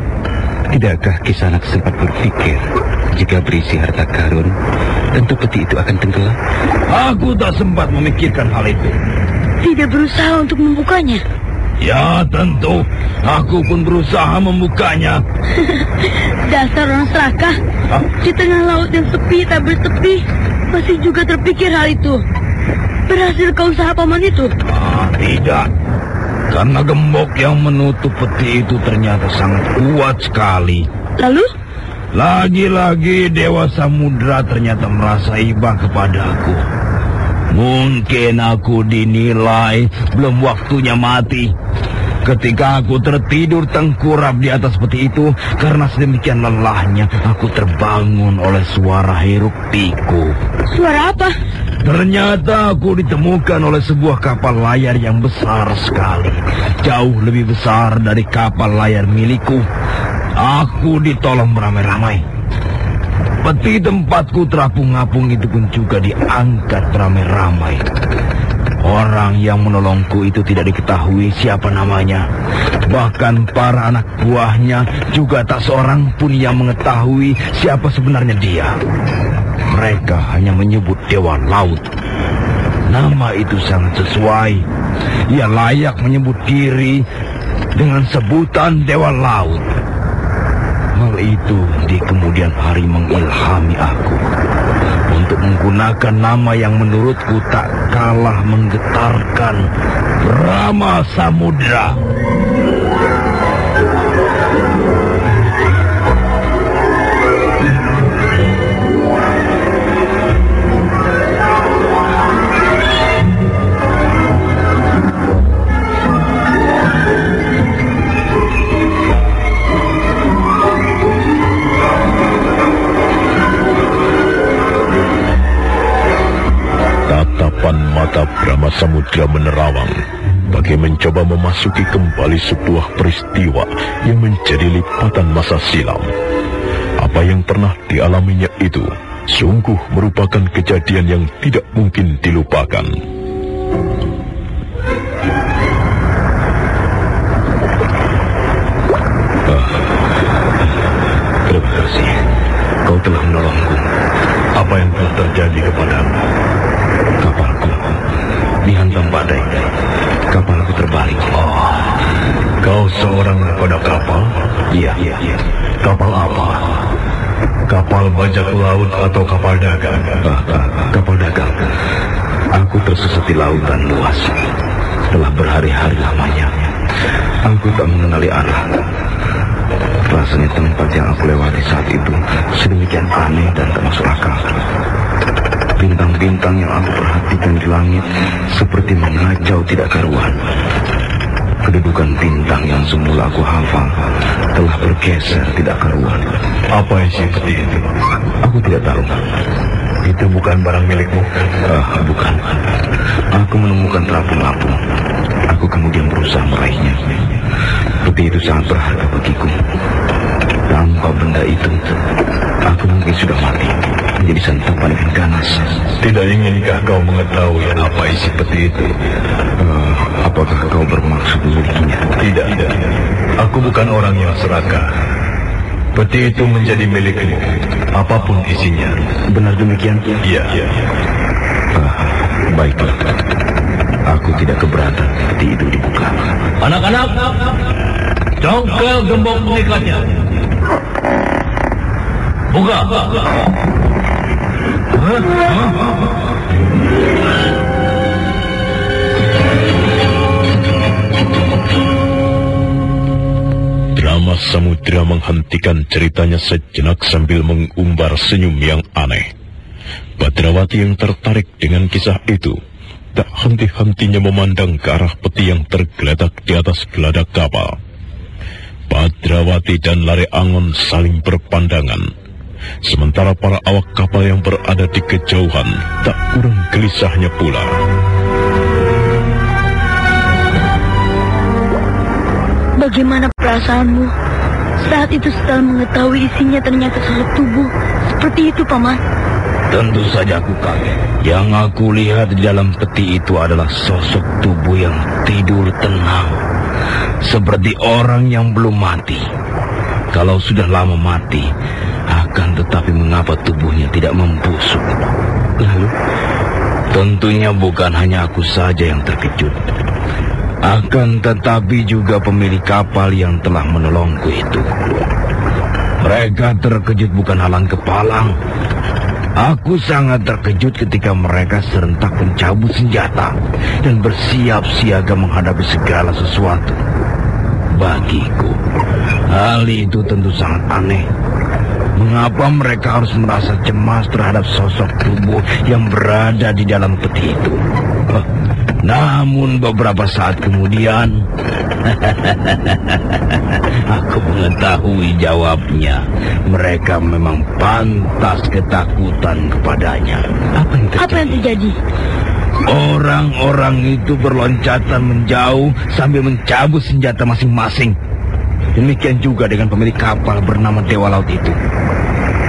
Tidakkah Kisanak sempat berpikir jika berisi harta karun, tentu peti itu akan tenggelam? Aku tak sempat memikirkan hal itu. Tidak berusaha untuk membukanya? Ya tentu, aku pun berusaha membukanya. Dasar orang serakah. Di tengah laut yang sepi tak bertepi, masih juga terpikir hal itu. Berhasil kau usaha Paman itu? Tidak. Karena gembok yang menutup peti itu ternyata sangat kuat sekali. Lalu? Lagi-lagi Dewa Samudra ternyata merasa iba kepadaku. Mungkin aku dinilai belum waktunya mati. Ketika aku tertidur tengkurap di atas peti itu, karena sedemikian lelahnya, aku terbangun oleh suara hiruk pikuk. Suara apa? Ternyata aku ditemukan oleh sebuah kapal layar yang besar sekali. Jauh lebih besar dari kapal layar milikku. Aku ditolong beramai-ramai. Peti tempatku terapung-apung itu pun juga diangkat beramai-ramai. Orang yang menolongku itu tidak diketahui siapa namanya. Bahkan para anak buahnya juga tak seorang pun yang mengetahui siapa sebenarnya dia. Mereka hanya menyebut Dewa Laut. Nama itu sangat sesuai. Ia layak menyebut diri dengan sebutan Dewa Laut. Hal itu di kemudian hari mengilhami aku untuk menggunakan nama yang menurutku tak kalah menggetarkan, Brahma Samudra. Mata Brahma Samudra menerawang, bagai mencoba memasuki kembali sebuah peristiwa yang menjadi lipatan masa silam. Apa yang pernah dialaminya itu sungguh merupakan kejadian yang tidak mungkin dilupakan. Terima kasih, kau telah menolongku. Apa yang telah terjadi kepadamu? Kapalku dihantam badai. Kapalku terbalik. Kau seorang pada kapal? Iya. Kapal apa? Kapal bajak laut atau kapal dagang? Kapal dagang. Aku tersesat di lautan luas. Setelah berhari-hari lamanya, aku tak mengenali arah. Rasanya tempat yang aku lewati saat itu sedemikian aneh dan tak masuk akal. Bintang-bintang yang aku perhatikan di langit seperti mengacau tidak karuan. Kedudukan bintang yang semula aku hafal telah bergeser tidak karuan. Apa isi peti itu? Aku tidak tahu. Itu bukan barang milikmu? Bukan. Aku menemukan terapung-apung. Aku kemudian berusaha meraihnya. Peti itu sangat berharga bagiku. Tanpa benda itu, aku mungkin sudah mati, menjadi santapan ikan ganas. Tidak inginkah kau mengetahui apa isi peti itu? Apakah kau bermaksud memilikinya? Tidak. Aku bukan orang yang serakah. Peti itu menjadi milikmu, apapun isinya. Benar demikian? Iya. Baiklah. Aku tidak keberatan peti itu dibuka. Anak-anak, congkel gembok pengikatnya. Buka. Drama Samudra menghentikan ceritanya sejenak sambil mengumbar senyum yang aneh. Badrawati yang tertarik dengan kisah itu tak henti-hentinya memandang ke arah peti yang tergeletak di atas geladak kapal. Badrawati dan Lare Angon saling berpandangan, sementara para awak kapal yang berada di kejauhan tak kurang gelisahnya pula. Bagaimana perasaanmu saat itu setelah mengetahui isinya ternyata sosok tubuh seperti itu, Paman? Tentu saja aku kaget. Yang aku lihat di dalam peti itu adalah sosok tubuh yang tidur tenang, seperti orang yang belum mati. Kalau sudah lama mati, akan tetapi mengapa tubuhnya tidak membusuk? Lalu, tentunya bukan hanya aku saja yang terkejut. Akan tetapi juga pemilik kapal yang telah menolongku itu. Mereka terkejut bukan halang kepalang. Aku sangat terkejut ketika mereka serentak mencabut senjata dan bersiap siaga menghadapi segala sesuatu. Bagiku, hal itu tentu sangat aneh. Mengapa mereka harus merasa cemas terhadap sosok tubuh yang berada di dalam peti itu? Namun beberapa saat kemudian, aku mengetahui jawabnya. Mereka memang pantas ketakutan kepadanya. Apa yang terjadi? Orang-orang itu berloncatan menjauh sambil mencabut senjata masing-masing. Demikian juga dengan pemilik kapal bernama Dewa Laut itu.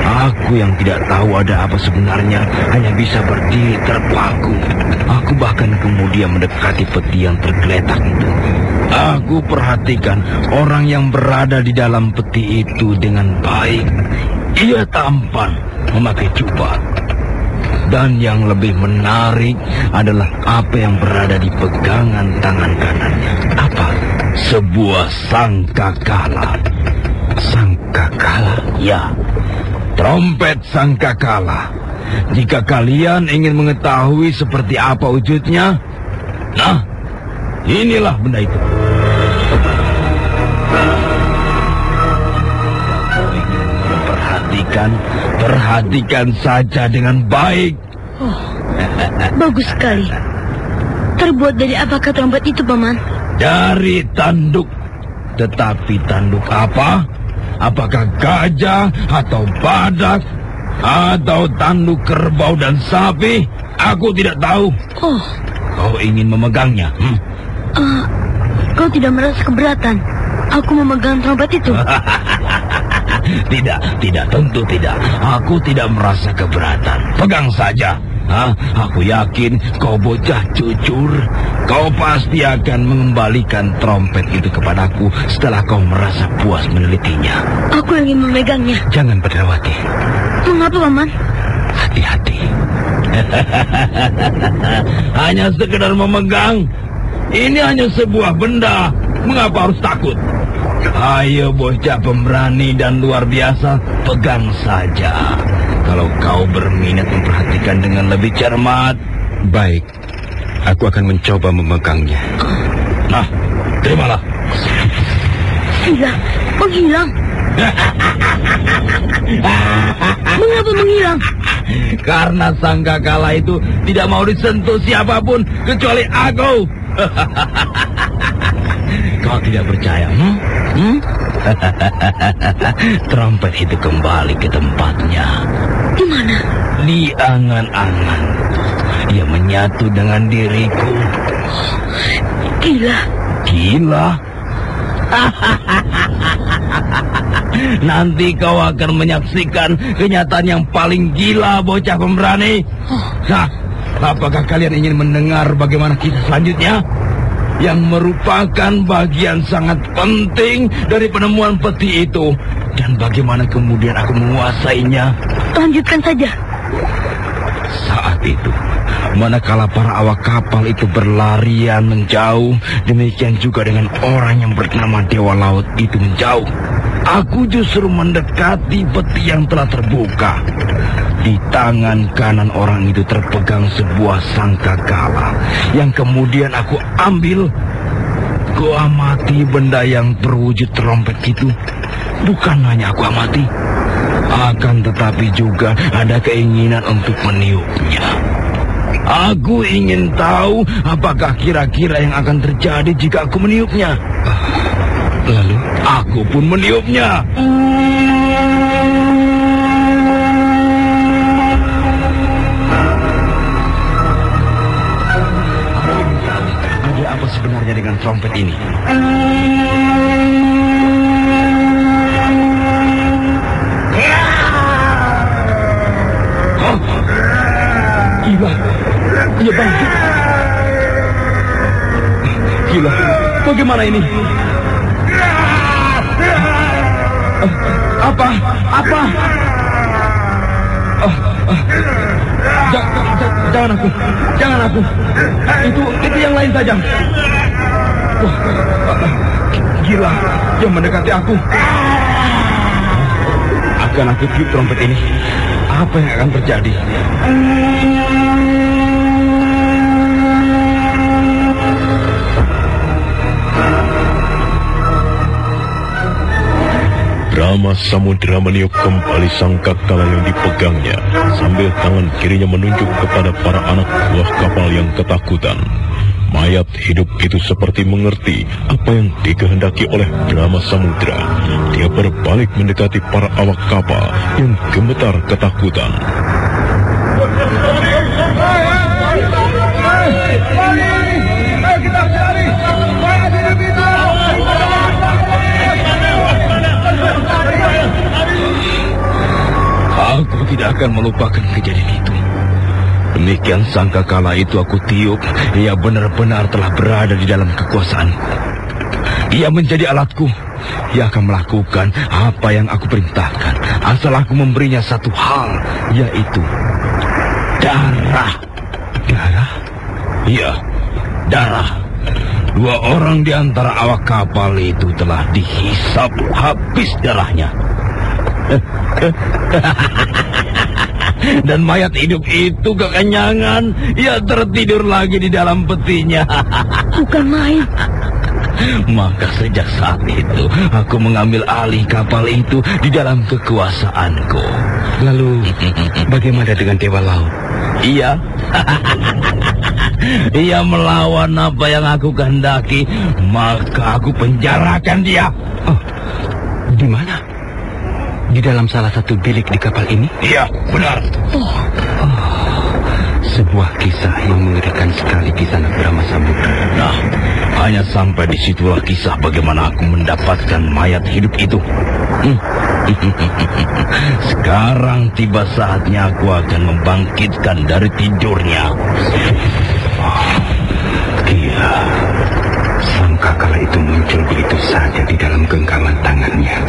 Aku yang tidak tahu ada apa sebenarnya hanya bisa berdiri terpaku. Aku bahkan kemudian mendekati peti yang tergeletak itu. Aku perhatikan orang yang berada di dalam peti itu dengan baik. Ia tampan, memakai jubah. Dan yang lebih menarik adalah apa yang berada di pegangan tangan kanannya. Apa? Sebuah sangkakala. Sangkakala? Ya. Trompet sangkakala. Jika kalian ingin mengetahui seperti apa wujudnya, nah, inilah benda itu. Kalau ingin perhatikan saja dengan baik. Oh, bagus sekali. Terbuat dari apakah trompet itu, Paman? Dari tanduk. Tetapi tanduk apa? Apakah gajah atau badak atau tanduk kerbau dan sapi? Aku tidak tahu. Oh. Kau ingin memegangnya? Kau tidak merasa keberatan aku memegang trompet itu? Tidak, tentu tidak. Aku tidak merasa keberatan. Pegang saja. Aku yakin kau bocah jujur. Kau pasti akan mengembalikan trompet itu kepadaku setelah kau merasa puas menelitinya. Aku ingin memegangnya. Jangan, Badrawati. Mengapa, Paman? Hati-hati. Hanya sekedar memegang. Ini hanya sebuah benda. Mengapa harus takut? Ayo bocah pemberani dan luar biasa, pegang saja. Kalau kau berminat memperhatikan dengan lebih cermat. Baik, aku akan mencoba memegangnya. Nah, terimalah. Menghilang. Mengapa menghilang? Karena sangkakala itu tidak mau disentuh siapapun kecuali aku. Kau tidak percaya? Trompet itu kembali ke tempatnya. Di mana? Di angan-angan. Ia menyatu dengan diriku. Gila? Nanti kau akan menyaksikan kenyataan yang paling gila, bocah pemberani. Nah, apakah kalian ingin mendengar bagaimana kisah selanjutnya? yang merupakan bagian sangat penting dari penemuan peti itu. Dan bagaimana kemudian aku menguasainya? Lanjutkan saja. Saat itu, manakala para awak kapal itu berlarian menjauh, demikian juga dengan orang yang bernama Dewa Laut itu menjauh. Aku justru mendekati peti yang telah terbuka. Di tangan kanan orang itu terpegang sebuah sangkakala yang kemudian aku ambil. Ku amati benda yang berwujud trompet itu. Bukan hanya aku amati, akan tetapi juga ada keinginan untuk meniupnya. Aku ingin tahu apakah kira-kira yang akan terjadi jika aku meniupnya. Lalu aku pun meniupnya. Ada apa sebenarnya dengan trompet ini? Gila, ia bangkit. Gila, bagaimana ini? Apa? Jangan aku. Itu yang lain saja. Wah, gila, dia mendekati aku. Akan aku tiup trompet ini. Apa yang akan terjadi? Brahma Samudra meniup kembali sangkakala yang dipegangnya, sambil tangan kirinya menunjuk kepada para anak buah kapal yang ketakutan. Mayat hidup itu seperti mengerti apa yang dikehendaki oleh Brahma Samudra. Dia berbalik mendekati para awak kapal yang gemetar ketakutan. Aku tidak akan melupakan kejadian itu. Demikian sangkakala itu aku tiup, ia benar-benar telah berada di dalam kekuasaanku. Ia menjadi alatku. Ia akan melakukan apa yang aku perintahkan, asal aku memberinya satu hal, yaitu darah. Darah? Iya, darah. 2 orang di antara awak kapal itu telah dihisap habis darahnya. Dan mayat hidup itu kekenyangan. Ia tertidur lagi di dalam petinya. Bukan main. Maka sejak saat itu aku mengambil alih kapal itu di dalam kekuasaanku. Lalu bagaimana dengan Dewa Laut? Ia Ia melawan apa yang aku kehendaki, maka aku penjarakan dia. Oh, di mana? Di dalam salah satu bilik di kapal ini? Iya, benar. Sebuah kisah yang mengerikan sekali di sana Brahma Samudra. Nah, hanya sampai disitulah kisah bagaimana aku mendapatkan mayat hidup itu. Sekarang tiba saatnya aku akan membangkitkan dari tidurnya. Gila. Sangkakala itu muncul begitu saja di dalam genggaman tangannya.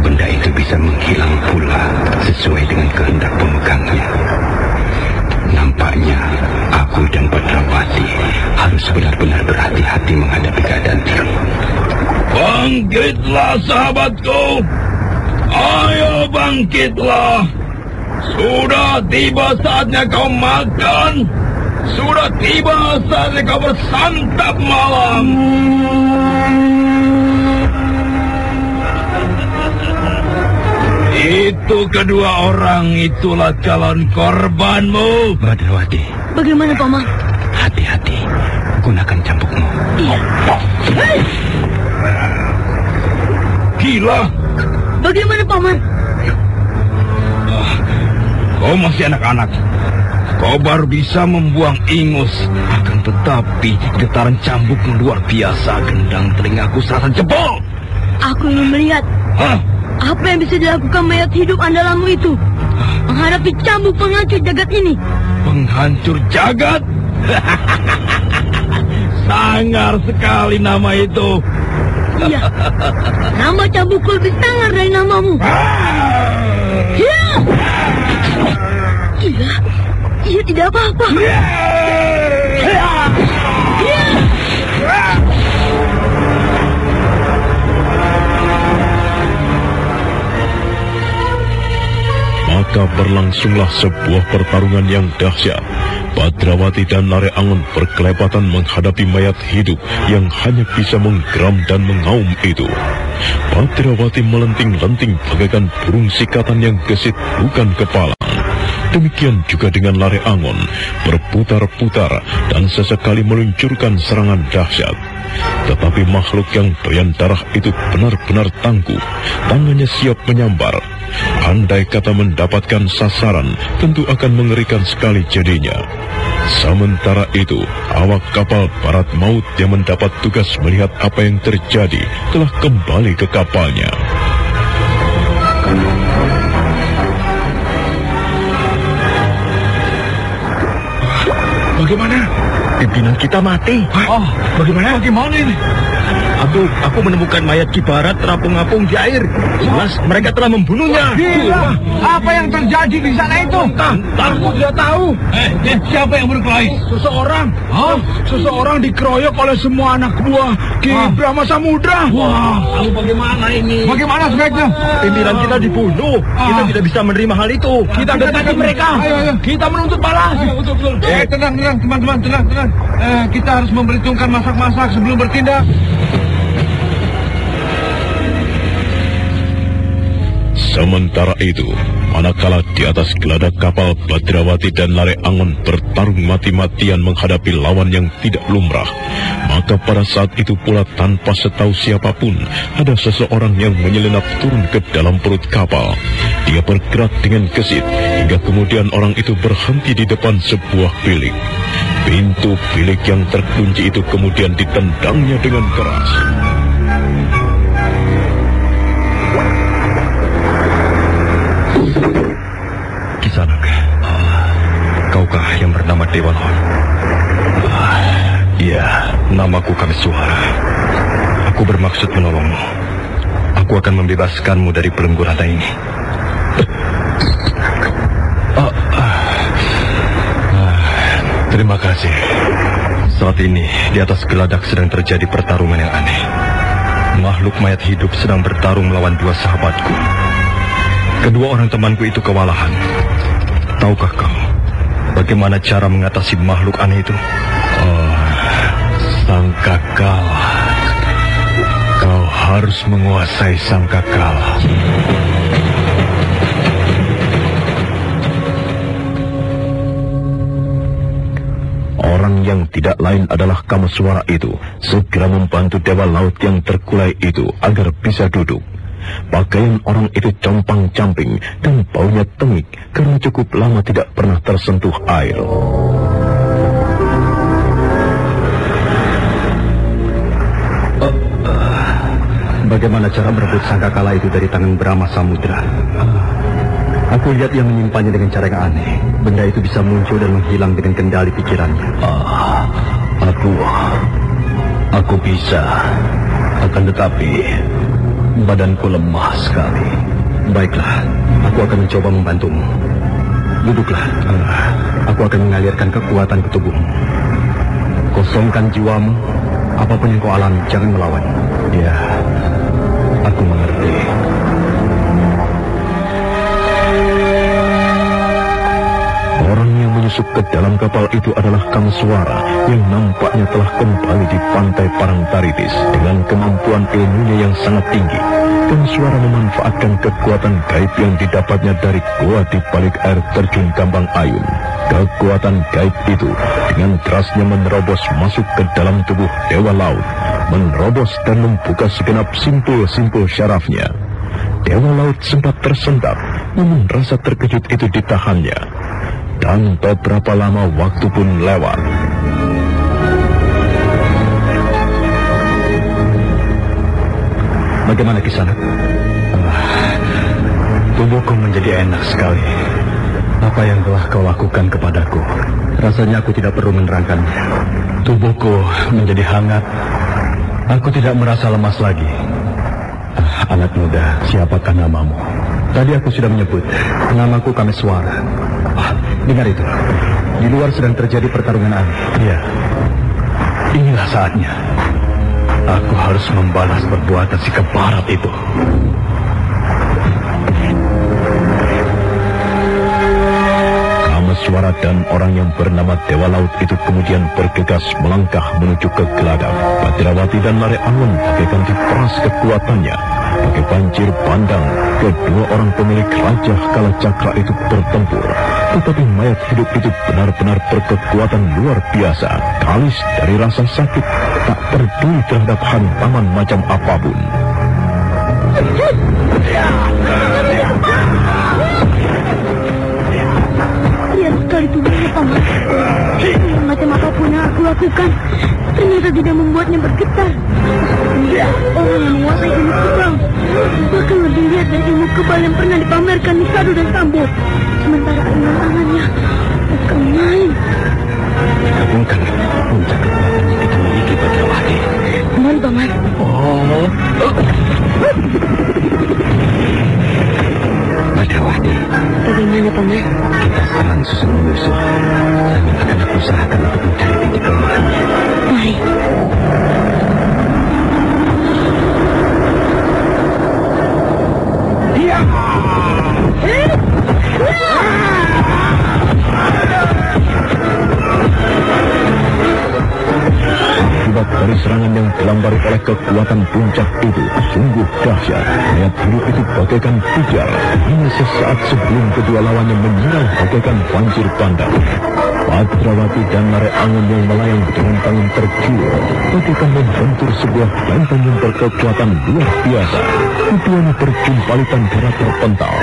Benda itu bisa menghilang pula sesuai dengan kehendak pemegangnya. Nampaknya aku dan Badrawati harus benar-benar berhati-hati menghadapi keadaan ini. Bangkitlah sahabatku. Ayo bangkitlah. Sudah tiba saatnya kau makan. Sudah tiba saatnya kau bersantap malam. Itu kedua orang itulah calon korbanmu. Badrawati. Bagaimana, Paman? Hati-hati. Gunakan cambukmu. Iya. Hei! Gila. Bagaimana, Paman? Kau masih anak-anak. Kau baru bisa membuang ingus. Akan tetapi getaran cambukmu luar biasa. Gendang telingaku serasa jebol. Aku ingin melihat. Hah? Apa yang bisa dilakukan mayat hidup andalanmu itu menghadapi cambuk penghancur jagat ini? Penghancur jagat? Sangar sekali nama itu. Iya, nama cabuk lebih sangar dari namamu. Iya. Iya tidak apa-apa. Iya. Maka berlangsunglah sebuah pertarungan yang dahsyat. Badrawati dan Lare Angon berkelepatan menghadapi mayat hidup yang hanya bisa menggeram dan mengaum itu. Badrawati melenting-lenting bagaikan burung sikatan yang gesit bukan kepalang. Demikian juga dengan Lare Angon, berputar-putar dan sesekali meluncurkan serangan dahsyat. Tetapi makhluk yang doyan darah itu benar-benar tangguh, tangannya siap menyambar. Andai kata mendapatkan sasaran, tentu akan mengerikan sekali jadinya. Sementara itu, awak kapal Barat Maut yang mendapat tugas melihat apa yang terjadi telah kembali ke kapalnya. Bagaimana? Pimpinan kita mati. Bagaimana ini? Aku menemukan mayat Ki Barat terapung-apung di air. Jelas mereka telah membunuhnya. Gila, apa yang terjadi di sana itu? Aku tidak tahu. Siapa yang berkelahi? Seseorang dikeroyok oleh semua anak buah Ki Brahma Samudra. Wah, lalu bagaimana ini? Bagaimana sebaiknya? Pimpinan kita dibunuh. Kita tidak bisa menerima hal itu. Kita dekati mereka. Ayo. Kita menuntut balas. Betul. Tenang, teman-teman, tenang. Kita harus memperhitungkan masak-masak sebelum bertindak. Sementara itu, manakala di atas geladak kapal Badrawati dan Lare Angon bertarung mati-matian menghadapi lawan yang tidak lumrah, maka pada saat itu pula tanpa setahu siapapun, ada seseorang yang menyelinap turun ke dalam perut kapal. Dia bergerak dengan gesit, hingga kemudian orang itu berhenti di depan sebuah bilik. Pintu bilik yang terkunci itu kemudian ditendangnya dengan keras. Kisanak, kaukah yang bernama Dewa Laut? Iya, namaku Kameswara. Aku bermaksud menolongmu. Aku akan membebaskanmu dari belenggu rantai ini. Terima kasih. Saat ini, di atas geladak sedang terjadi pertarungan yang aneh. Makhluk mayat hidup sedang bertarung melawan dua sahabatku. Kedua orang temanku itu kewalahan. Tahukah kau bagaimana cara mengatasi makhluk aneh itu? Sang Kakal. Kau harus menguasai Sang Kakal. Orang yang tidak lain adalah Kameswara itu segera membantu Dewa Laut yang terkulai itu agar bisa duduk. Pakaian orang itu compang-camping dan baunya tengik karena cukup lama tidak pernah tersentuh air. Bagaimana cara merebut sangkakala itu dari tangan Brahma Samudra? Aku lihat yang menyimpannya dengan cara yang aneh. Benda itu bisa muncul dan menghilang dengan kendali pikirannya. Aku bisa. Akan tetapi badanku lemah sekali. Baiklah, aku akan mencoba membantumu. Duduklah. Aku akan mengalirkan kekuatan ke tubuhmu. Kosongkan jiwamu. Apapun yang kau alami, jangan melawan. Ya, aku mengerti. Orang yang menyusup ke dalam kapal itu adalah Kameswara yang nampaknya telah kembali di pantai Parangtaritis dengan kemampuan ilmunya yang sangat tinggi. Kameswara memanfaatkan kekuatan gaib yang didapatnya dari gua di balik air terjun Kambang Ayun. Kekuatan gaib itu dengan derasnya menerobos masuk ke dalam tubuh Dewa Laut, menerobos dan membuka segenap simpul-simpul syarafnya. Dewa Laut sempat tersentak, namun rasa terkejut itu ditahannya. Dan beberapa lama waktu pun lewat. Bagaimana Kisanak? Tubuhku menjadi enak sekali. Apa yang telah kau lakukan kepadaku? Rasanya aku tidak perlu menerangkannya. Tubuhku menjadi hangat. Aku tidak merasa lemas lagi. Anak muda, siapakah namamu? Tadi aku sudah menyebut. Namaku Kameswara. Dengar itu. Di luar sedang terjadi pertarungan angin. Iya. Inilah saatnya. Aku harus membalas perbuatan si keparat itu. Kameswara dan orang yang bernama Dewa Laut itu kemudian bergegas melangkah menuju ke geladak. Badrawati dan Lare Angon bagaikan diperas kekuatannya. Bagai banjir bandang, kedua orang pemilik Raja Kalacakra itu bertempur. Tetapi mayat hidup itu benar-benar berkekuatan luar biasa. Kalis dari rasa sakit, tak peduli terhadap hantaman macam apapun. Lihat sekali tubuhnya, Paman. Macam apapun yang aku lakukan, ternyata tidak membuatnya bergetar. Orang yang menguasai ilmu kebal, bahkan lebih lihat dari ilmu kebal yang pernah dipamerkan di Sadu dan Sambo. Sementara tangannya bukan main. Gabungkan puncak kekuatan yang kita miliki, Badrawati. Mohon, Paman. Badrawati. Bagaimana, Paman? Kita serang susun menyusul. Sambil akan aku usahakan untuk mencari titik kelemahannya. Mari. Akibat dari serangan yang dilambari oleh kekuatan puncak itu sungguh dahsyat. Mayat hidup itu bagaikan pujar. Hanya sesaat sebelum kedua lawannya menyerang bagaikan banjir bandang. Badrawati dan Lare Angon yang melayang dengan tangan tergiur bagaikan membentur sebuah benteng yang berkekuatan luar biasa. Keduanya berjumpalitan darah terpental.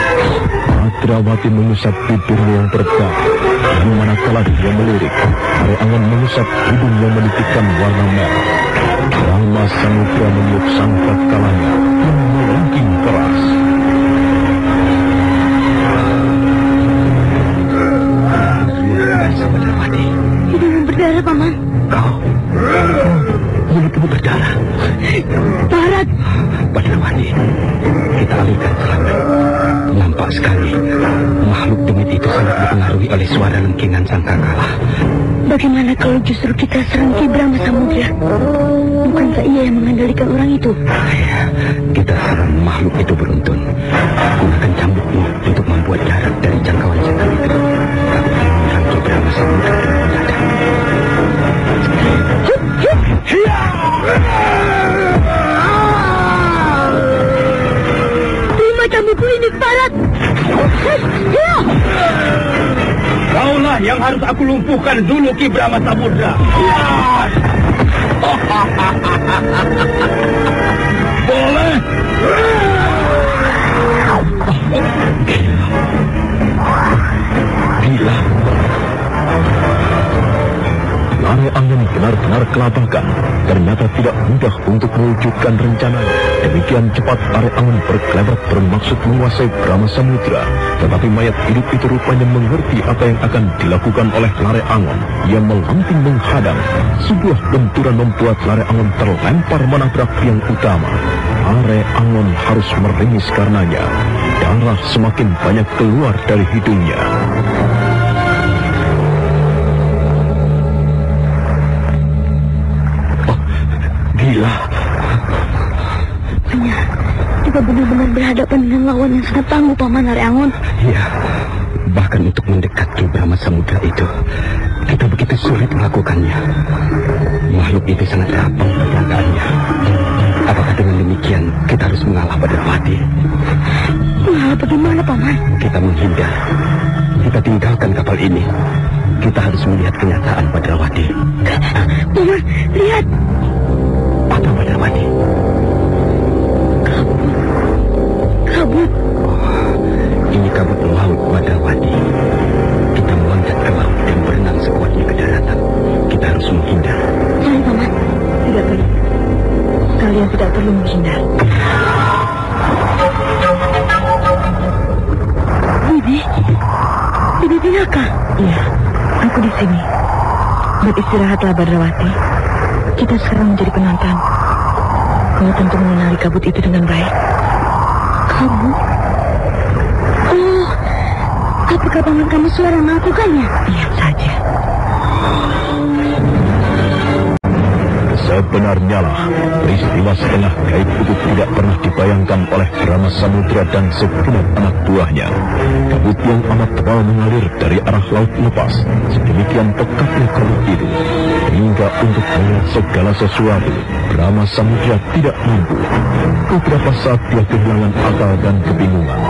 Badrawati mengusap bibirnya yang berdarah. Dan manakala dia melirik, Lare Angon mengusap hidung yang menitikkan warna merah. Brahma Samudra meniup sangkat kalanya yang melengking keras. Badrawati. Hidungmu berdarah, Paman. Mulutmu berdarah. Barat. Badrawati, kita alihkan serangan. Nampak sekali makhluk demit itu sangat dipengaruhi oleh suara lengkingan sangkakala. Bagaimana kalau justru kita serang Ki Brahma Samudra? Bukankah ia yang mengendalikan orang itu? Kita serang makhluk itu beruntun. Gunakan cambukmu untuk membuat jarak dari jangkauan setan itu. Aku ingin menyerang Ki Brahma Samudra dengan mendadak. Terima cambukku ini, Barat. Kaulah yang harus aku lumpuhkan dulu, Ki Brahma Samudra. Boleh. Gila. Lare Angon benar-benar kelabakan. Ternyata tidak mudah untuk mewujudkan rencananya. Demikian cepat Lare Angon berkelebat bermaksud menguasai Brahma Samudra. Tetapi mayat hidup itu rupanya mengerti apa yang akan dilakukan oleh Lare Angon. Ia melanting menghadang. Sebuah benturan membuat Lare Angon terlempar menabrak tiang utama. Lare Angon harus meringis karenanya. Darah semakin banyak keluar dari hidungnya. Gila. Hanya kita benar-benar berhadapan dengan lawan yang sangat tangguh, Paman Lare Angon. Iya. Bahkan untuk mendekat Ki Brahma Samudra itu, kita begitu sulit melakukannya. Makhluk itu sangat rapang peragaannya. Apakah dengan demikian kita harus mengalah Badrawati? Mengalah bagaimana, Paman? Kita menghindar. Kita tinggalkan kapal ini. Kita harus melihat kenyataan, Badrawati. Paman, lihat. Apa, Badrawati? Kabut. Ini kabut laut, Badrawati. Kita meloncat ke laut dan berenang sekuatnya ke daratan. Kita harus menghindar. Jangan, Paman. Tidak perlu. Kalian tidak perlu menghindar. Bibi? Bibi Pinaka? Iya, aku di sini. Beristirahatlah, Badrawati. Kita sekarang menjadi penonton. Kau tentu mengenali kabut itu dengan baik. Kabut? Oh, apakah paman kamu suara melakukannya? Lihat saja. Sebenarnya lah, peristiwa setengah gaib itu tidak pernah dibayangkan oleh Brahma Samudra dan segenap anak buahnya. Kabut yang amat tebal mengalir dari arah laut lepas. Sedemikian pekatnya kabut itu, hingga untuk melihat segala sesuatu, Brahma Samudra tidak mampu. Beberapa saat dia kehilangan akal dan kebingungan.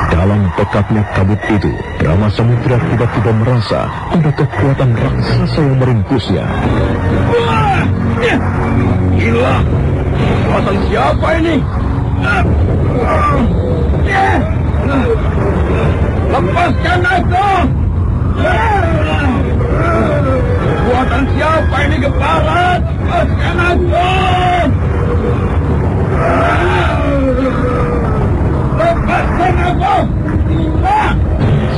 Dalam pekatnya kabut itu, Brahma Samudra tiba-tiba merasa ada kekuatan raksasa yang meringkusnya. Gila! Kekuatan siapa ini? Lepaskan aku! Kekuatan siapa ini, Geparat? Lepaskan aku! Lepaskan aku!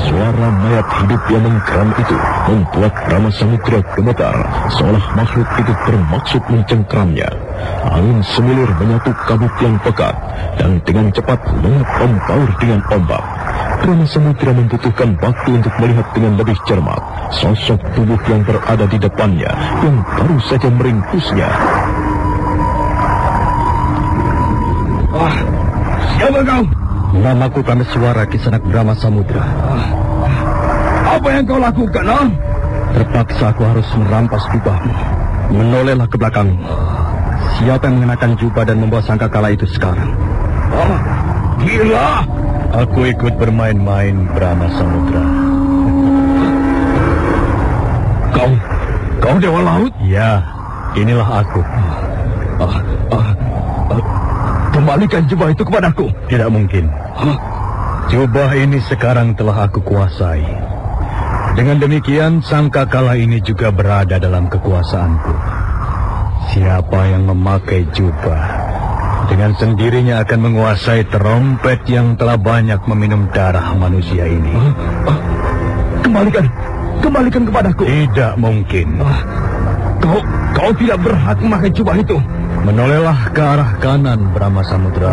Suara mayat hidup yang menggeram itu membuat Brahma Samudra gemetar, seolah makhluk itu bermaksud mencengkramnya. Angin semilir menyatu kabut yang pekat, dan dengan cepat mengompor dengan ombak. Brahma Samudra membutuhkan waktu untuk melihat dengan lebih cermat sosok tubuh yang berada di depannya, yang baru saja meringkusnya. Wah, siapa kau? Namaku Kameswara, Kisanak Brahma Samudra. Apa yang kau lakukan, ha? Terpaksa aku harus merampas jubahmu. Menolehlah ke belakangmu. Siapa yang mengenakan jubah dan membawa sangkakala itu sekarang? Oh, gila! Aku ikut bermain-main, Brahma Samudra. Kau Dewa Laut? Ya, inilah aku. Kembalikan jubah itu kepadaku. Tidak mungkin. Jubah ini sekarang telah aku kuasai. Dengan demikian, sangkakala ini juga berada dalam kekuasaanku. Siapa yang memakai jubah, dengan sendirinya akan menguasai terompet yang telah banyak meminum darah manusia ini. Kembalikan kepadaku. Tidak mungkin. Kau tidak berhak memakai jubah itu. Menolehlah ke arah kanan, Brahma Samudra.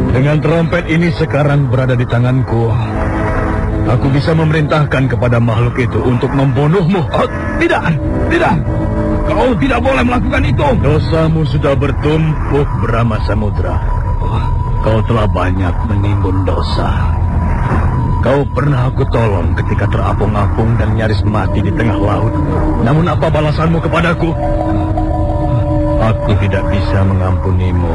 Dengan terompet ini sekarang berada di tanganku, aku bisa memerintahkan kepada makhluk itu untuk membunuhmu. Tidak. Kau tidak boleh melakukan itu. Dosamu sudah bertumpuk, Brahma Samudra. Kau telah banyak menimbun dosa. Kau pernah aku tolong ketika terapung-apung dan nyaris mati di tengah laut. Namun apa balasanmu kepadaku? Aku tidak bisa mengampunimu.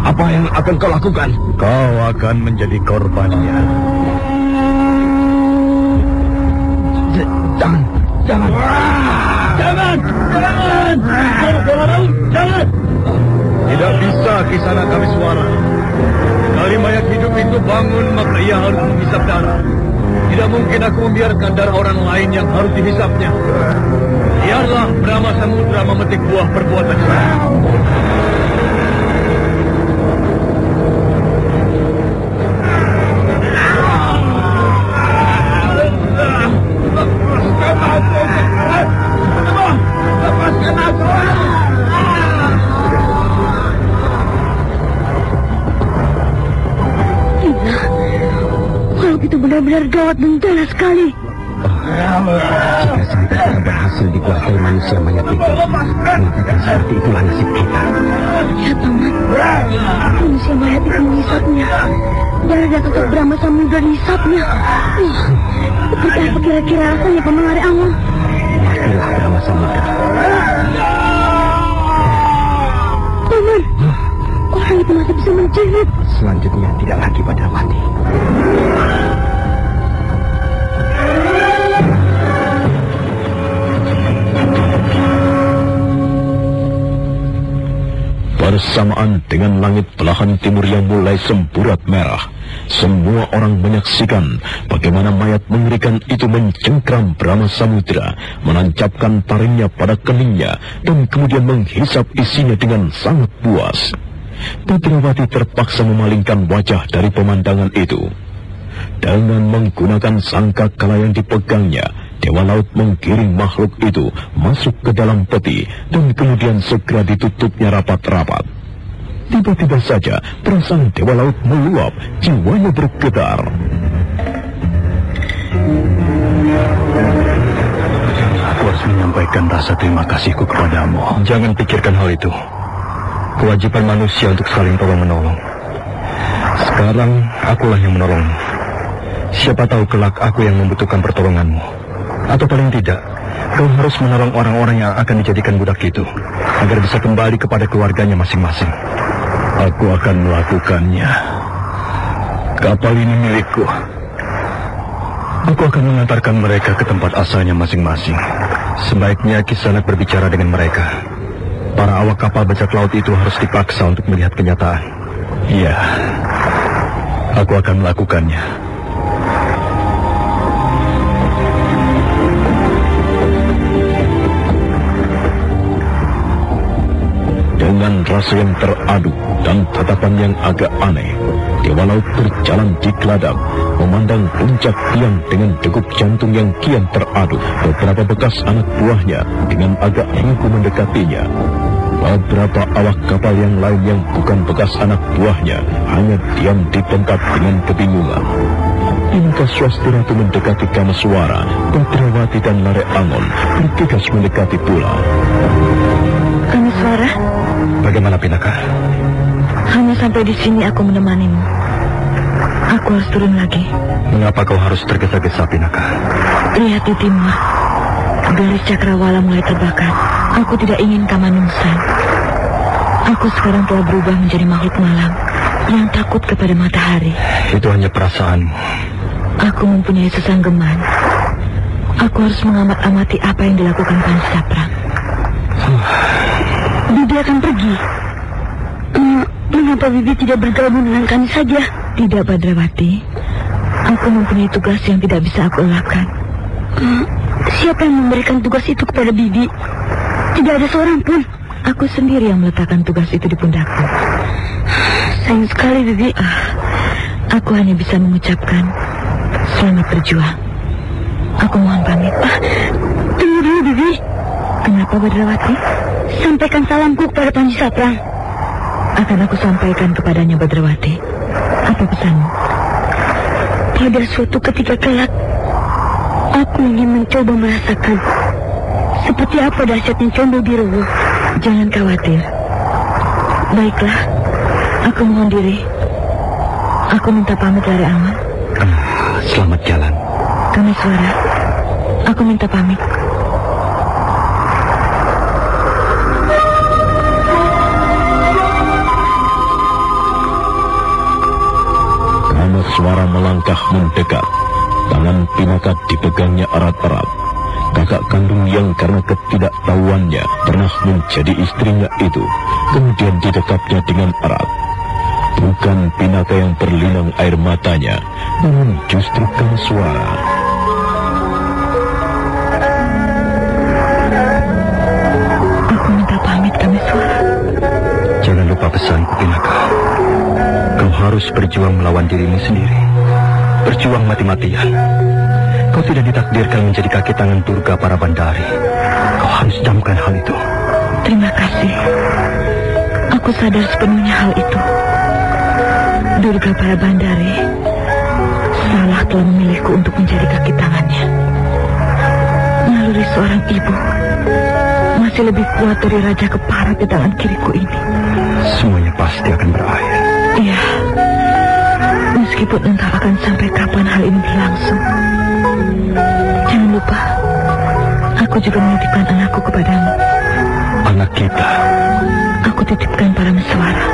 Apa yang akan kau lakukan? Kau akan menjadi korbannya. Jangan! Tidak bisa, Kisanak Kameswara. Kali mayat hidup itu bangun, maka ia harus menghisap darah. Tidak mungkin aku membiarkan darah orang lain yang harus dihisapnya. Biarlah Brahma Samudra memetik buah perbuatan. Lepaskan aku! Itu benar-benar gawat dan dalam sekali. Jika sampai kita berhasil dikuasai manusia mayat itu, maka seperti itulah nasib kita. Ya, Paman. Manusia mayat itu menghisapnya. Darah datuk Brahma Samudra dihisapnya. Seperti apa kira-kira rasanya, Paman Ari Awang? Matilah Brahma Samudra. Paman, orang itu masih bisa menjerit. Selanjutnya tidak lagi Badrawati. Bersamaan dengan langit belahan timur yang mulai semburat merah, semua orang menyaksikan bagaimana mayat mengerikan itu mencengkram Brahma Samudra, menancapkan taringnya pada keningnya, dan kemudian menghisap isinya dengan sangat puas. Badrawati terpaksa memalingkan wajah dari pemandangan itu. Dengan menggunakan sangkakala yang dipegangnya, Dewa Laut menggiring makhluk itu masuk ke dalam peti dan kemudian segera ditutupnya rapat-rapat. Tiba-tiba saja perasaan Dewa Laut meluap, jiwanya bergetar. Aku harus menyampaikan rasa terima kasihku kepadamu. Jangan pikirkan hal itu. Kewajiban manusia untuk saling tolong-menolong. Sekarang akulah yang menolongmu. Siapa tahu kelak aku yang membutuhkan pertolonganmu. Atau paling tidak, kau harus menolong orang-orang yang akan dijadikan budak itu, agar bisa kembali kepada keluarganya masing-masing. Aku akan melakukannya. Kapal ini milikku. Aku akan mengantarkan mereka ke tempat asalnya masing-masing. Sebaiknya Kisanak berbicara dengan mereka. Para awak kapal bajak laut itu harus dipaksa untuk melihat kenyataan. Iya, aku akan melakukannya. Dengan rasa yang teraduk dan tatapan yang agak aneh, Dewa Laut berjalan di geladak, memandang puncak tiang dengan degup jantung yang kian teraduk. Beberapa bekas anak buahnya dengan agak ragu mendekatinya. Beberapa awak kapal yang lain yang bukan bekas anak buahnya hanya diam di tempat dengan kebingungan. Pinaka Swastiratu mendekati Kameswara, Badrawati dan Lare Angon bergegas mendekati pula. Kameswara? Bagaimana Pinaka? Hanya sampai di sini aku menemanimu. Aku harus turun lagi. Mengapa kau harus tergesa-gesa, Pinaka? Lihat di timur, garis cakrawala mulai terbakar. Aku tidak ingin Kamanungsan. Aku sekarang telah berubah menjadi makhluk malam yang takut kepada matahari. Itu hanya perasaanmu. Aku mempunyai sesanggeman. Aku harus mengamat-amati apa yang dilakukan Pancasaprang. Bibi akan pergi. Mengapa Bibi tidak bergabung dengan kami saja? Tidak, Badrawati. Aku mempunyai tugas yang tidak bisa aku elakkan. Siapa yang memberikan tugas itu kepada Bibi? Tidak ada seorang pun. Aku sendiri yang meletakkan tugas itu di pundakku. Sayang sekali, Bibi. Aku hanya bisa mengucapkan selamat berjuang. Aku mohon pamit. Tunggu dulu, Bibi. Kenapa, Badrawati? Sampaikan salamku kepada Pancasaprang. Akan aku sampaikan kepadanya, Badrawati. Apa pesanmu? Pada suatu ketika kelak, aku ingin mencoba merasakan seperti apa dahsyatnya Condo Biru. Jangan khawatir. Baiklah, aku mohon diri. Aku minta pamit, Lare Angon. Selamat jalan. Kameswara, aku minta pamit. Kameswara melangkah mendekat. Tangan Pinaka dipegangnya erat-erat. Kakak kandung yang karena ketidaktahuannya pernah menjadi istrinya itu kemudian didekapnya dengan erat. Bukan Pinaka yang berlinang air matanya, namun justru Kameswara. Aku minta pamit, Kameswara. Jangan lupa pesanku, Pinaka. Kau harus berjuang melawan dirimu sendiri. Berjuang mati-matian. Kau tidak ditakdirkan menjadi kaki tangan Durga para Bandari. Kau harus camkan hal itu. Terima kasih. Aku sadar sepenuhnya hal itu. Durga para Bandari salah telah memilihku untuk menjadi kaki tangannya. Naluri seorang ibu masih lebih kuat dari Raja Kepara di tangan kiriku ini. Semuanya pasti akan berakhir. Iya. Meskipun entah akan sampai kapan hal ini berlangsung. Jangan lupa, aku juga menitipkan anakku kepadamu. Anak kita? Aku titipkan para Meswara.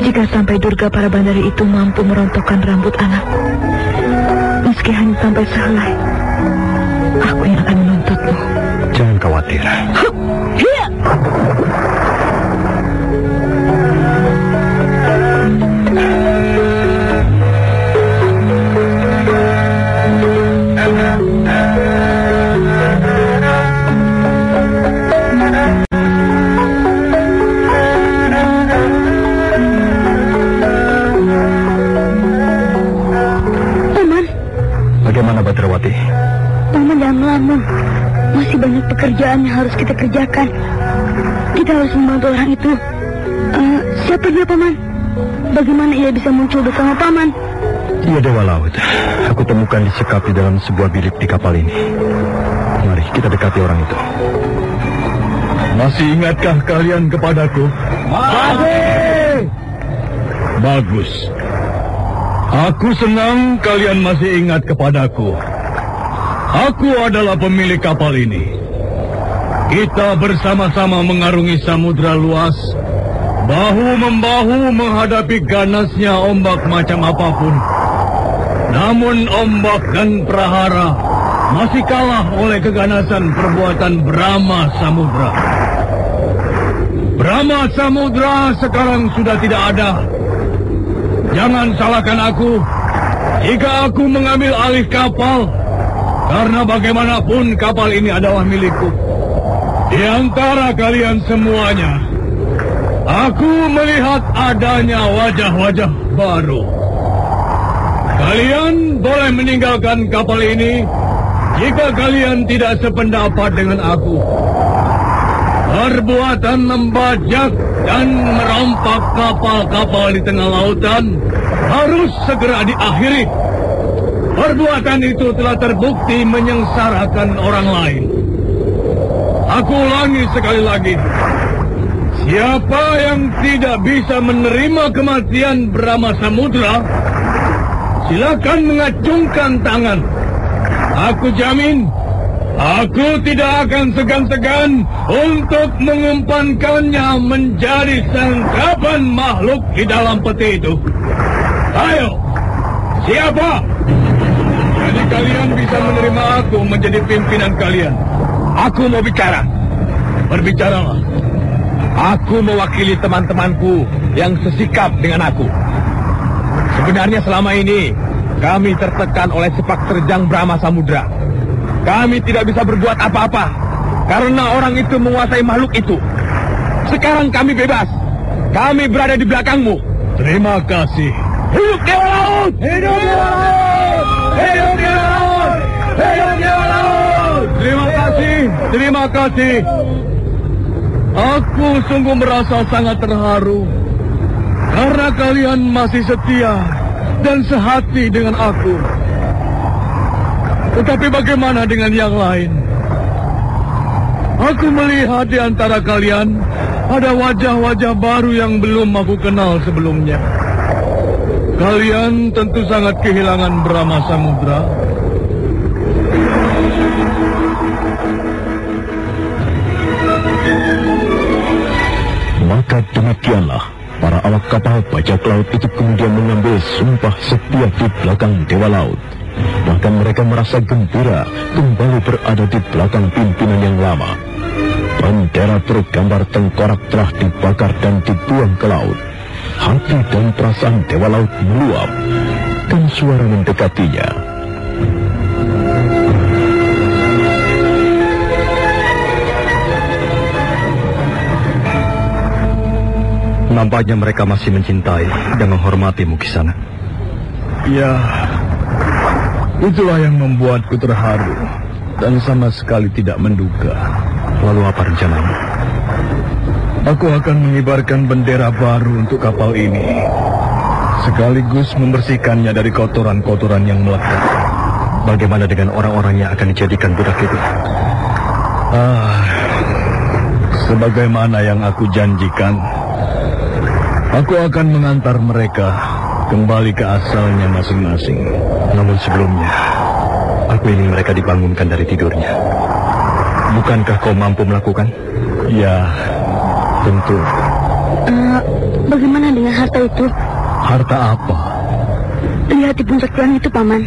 Jika sampai Durga para Bandari itu mampu merontokkan rambut anakku, meski hanya sampai sehelai, aku yang akan menuntutmu. Jangan khawatir. Hiya! pekerjaan yang harus kita kerjakan. Kita harus membantu orang itu. Siapa dia, Paman? Bagaimana ia bisa muncul bersama Paman? Dia Dewa Laut. Aku temukan disekap di dalam sebuah bilik di kapal ini. Mari kita dekati orang itu. Masih ingatkah kalian kepadaku? Masih! Bagus. Aku senang kalian masih ingat kepadaku. Aku adalah pemilik kapal ini. Kita bersama-sama mengarungi samudra luas, bahu-membahu menghadapi ganasnya ombak macam apapun. Namun ombak dan prahara masih kalah oleh keganasan perbuatan Brahma Samudra. Brahma Samudra sekarang sudah tidak ada. Jangan salahkan aku jika aku mengambil alih kapal, karena bagaimanapun kapal ini adalah milikku. Di antara kalian semuanya, aku melihat adanya wajah-wajah baru. Kalian boleh meninggalkan kapal ini jika kalian tidak sependapat dengan aku. Perbuatan membajak dan merampak kapal-kapal di tengah lautan harus segera diakhiri. Perbuatan itu telah terbukti menyengsarakan orang lain. Aku ulangi sekali lagi. Siapa yang tidak bisa menerima kematian Brahma Samudra, silakan mengacungkan tangan. Aku jamin, aku tidak akan segan-segan untuk mengumpankannya menjadi sangkapan makhluk di dalam peti itu. Ayo, siapa? Jadi kalian bisa menerima aku menjadi pimpinan kalian. Aku mau bicara. Berbicaralah. Aku mewakili teman-temanku yang sesikap dengan aku. Sebenarnya selama ini kami tertekan oleh sepak terjang Brahma Samudra. Kami tidak bisa berbuat apa-apa karena orang itu menguasai makhluk itu. Sekarang kami bebas. Kami berada di belakangmu. Terima kasih. Hidup Dewa Laut! Hidup Dewa Laut! Hidup Dewa Laut! Hidup Dewa Laut! Terima kasih. Terima kasih. Aku sungguh merasa sangat terharu karena kalian masih setia dan sehati dengan aku. Tetapi bagaimana dengan yang lain? Aku melihat di antara kalian ada wajah-wajah baru yang belum aku kenal sebelumnya. Kalian tentu sangat kehilangan Brahma Samudra. Maka demikianlah para awak kapal bajak laut itu kemudian mengambil sumpah setia di belakang Dewa Laut. Bahkan mereka merasa gembira kembali berada di belakang pimpinan yang lama. Bendera bergambar tengkorak telah dibakar dan dibuang ke laut. Hati dan perasaan Dewa Laut meluap dan suara mendekatinya. Nampaknya mereka masih mencintai dan menghormatimu, Kisana. Ya, itulah yang membuatku terharu dan sama sekali tidak menduga. Lalu apa rencananya? Aku akan mengibarkan bendera baru untuk kapal ini, sekaligus membersihkannya dari kotoran-kotoran yang melekat. Bagaimana dengan orang-orang yang akan dijadikan budak itu? Sebagaimana yang aku janjikan, aku akan mengantar mereka kembali ke asalnya masing-masing. Namun sebelumnya, aku ingin mereka dibangunkan dari tidurnya. Bukankah kau mampu melakukan? Ya, tentu. Bagaimana dengan harta itu? Harta apa? Lihat di puncak tiang itu, Paman.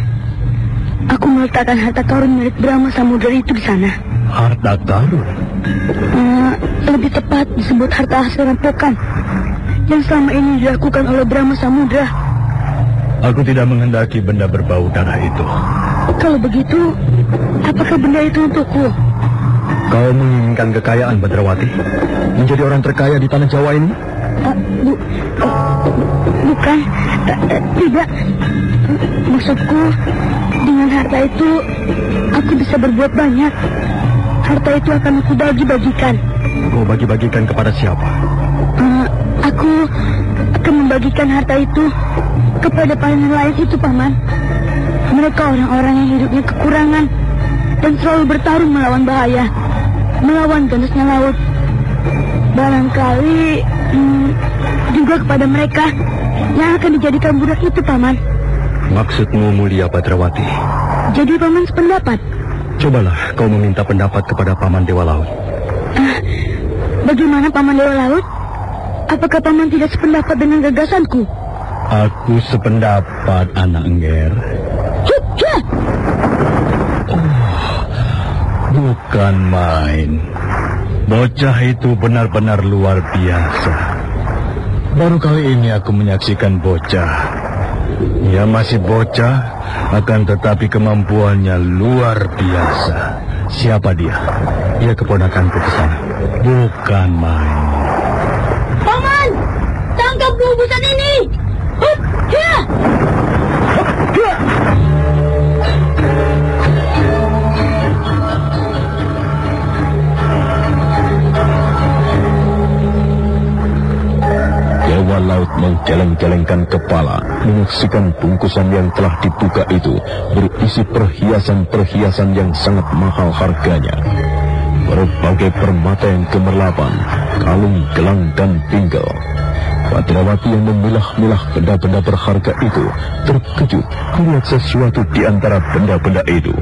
Aku meletakkan harta karun milik Brahma Samudra itu di sana. Harta karun? Lebih tepat disebut harta hasil rampokan yang selama ini dilakukan oleh Brahma Samudra. Aku tidak menghendaki benda berbau darah itu. Kalau begitu, apakah benda itu untukku? Kau menginginkan kekayaan, Badrawati? Menjadi orang terkaya di tanah Jawa ini? Bukan. Tidak. Maksudku, dengan harta itu, aku bisa berbuat banyak. harta itu akan aku bagi-bagikan. Kau bagi-bagikan kepada siapa? Aku akan membagikan harta itu kepada para nelayan itu, Paman. Mereka orang-orang yang hidupnya kekurangan dan selalu bertarung melawan bahaya, melawan ganasnya laut. Barangkali juga kepada mereka yang akan dijadikan budak itu, Paman. Maksudmu mulia Badrawati? Jadi Paman sependapat? Cobalah kau meminta pendapat kepada Paman Dewa Laut. Bagaimana Paman Dewa Laut? Apakah Paman tidak sependapat dengan gagasanku? Aku sependapat, anak Engger. Bukan main. Bocah itu benar-benar luar biasa. Baru kali ini aku menyaksikan bocah. Ia masih bocah, akan tetapi kemampuannya luar biasa. Siapa dia? Ia keponakanku ke sana. Bukan main. Paman, tangkap bubusan ini. Dewa Laut menggeleng-gelengkan kepala, menyaksikan bungkusan yang telah dibuka itu berisi perhiasan-perhiasan yang sangat mahal harganya. Berbagai permata yang gemerlapan, kalung, gelang, dan pinggel. Badrawati yang memilah-milah benda-benda berharga itu terkejut melihat sesuatu di antara benda-benda itu.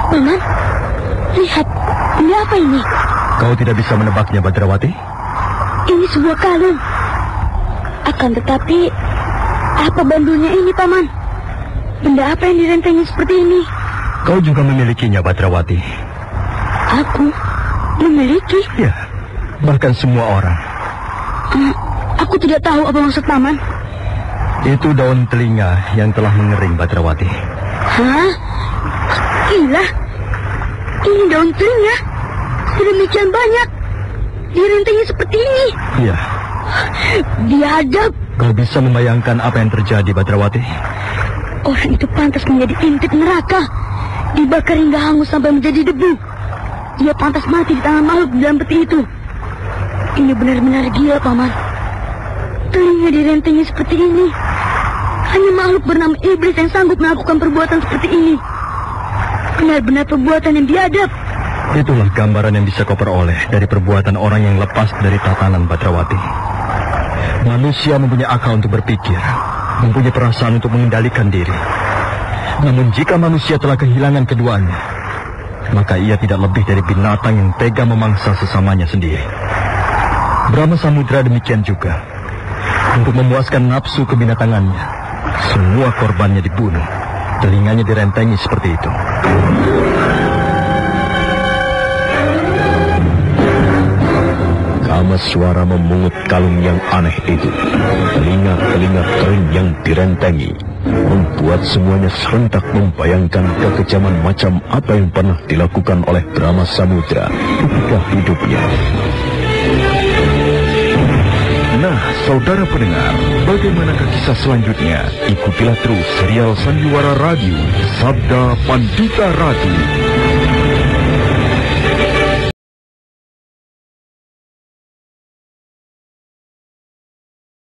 Paman, lihat, ini apa ini? Kau tidak bisa menebaknya, Badrawati? Ini sebuah kalung. Akan tetapi, apa bandulnya ini, Paman? Benda apa yang direntengi seperti ini? Kau juga memilikinya, Badrawati. Aku memiliki? Ya, bahkan semua orang. Aku tidak tahu apa maksud Paman. Itu daun telinga yang telah mengering, Badrawati. Hah? Gila, ini daun telinga sedemikian banyak direntengi seperti ini. Iya. Biadab. Kau bisa membayangkan apa yang terjadi, Badrawati? Orang itu pantas menjadi intip neraka, dibakar hingga hangus sampai menjadi debu. Dia pantas mati di tangan makhluk di dalam peti itu. Ini benar-benar gila, Paman. Telinga direntengi seperti ini. Hanya makhluk bernama iblis yang sanggup melakukan perbuatan seperti ini. Benar-benar perbuatan yang biadab. Itulah gambaran yang bisa kau peroleh dari perbuatan orang yang lepas dari tatanan, Badrawati. Manusia mempunyai akal untuk berpikir, mempunyai perasaan untuk mengendalikan diri. Namun jika manusia telah kehilangan keduanya, maka ia tidak lebih dari binatang yang tega memangsa sesamanya sendiri. Brahma Samudra demikian juga. Untuk memuaskan nafsu kebinatangannya, semua korbannya dibunuh. Telinganya direntengi seperti itu. Kamaswara memungut kalung yang aneh itu. Telinga-telinga kering yang direntengi membuat semuanya serentak membayangkan kekejaman macam apa yang pernah dilakukan oleh Brahma Samudra ketika hidupnya. Nah, saudara pendengar, bagaimanakah kisah selanjutnya? Ikutilah terus serial Sandiwara Radio, Sabda Pandita Ratu.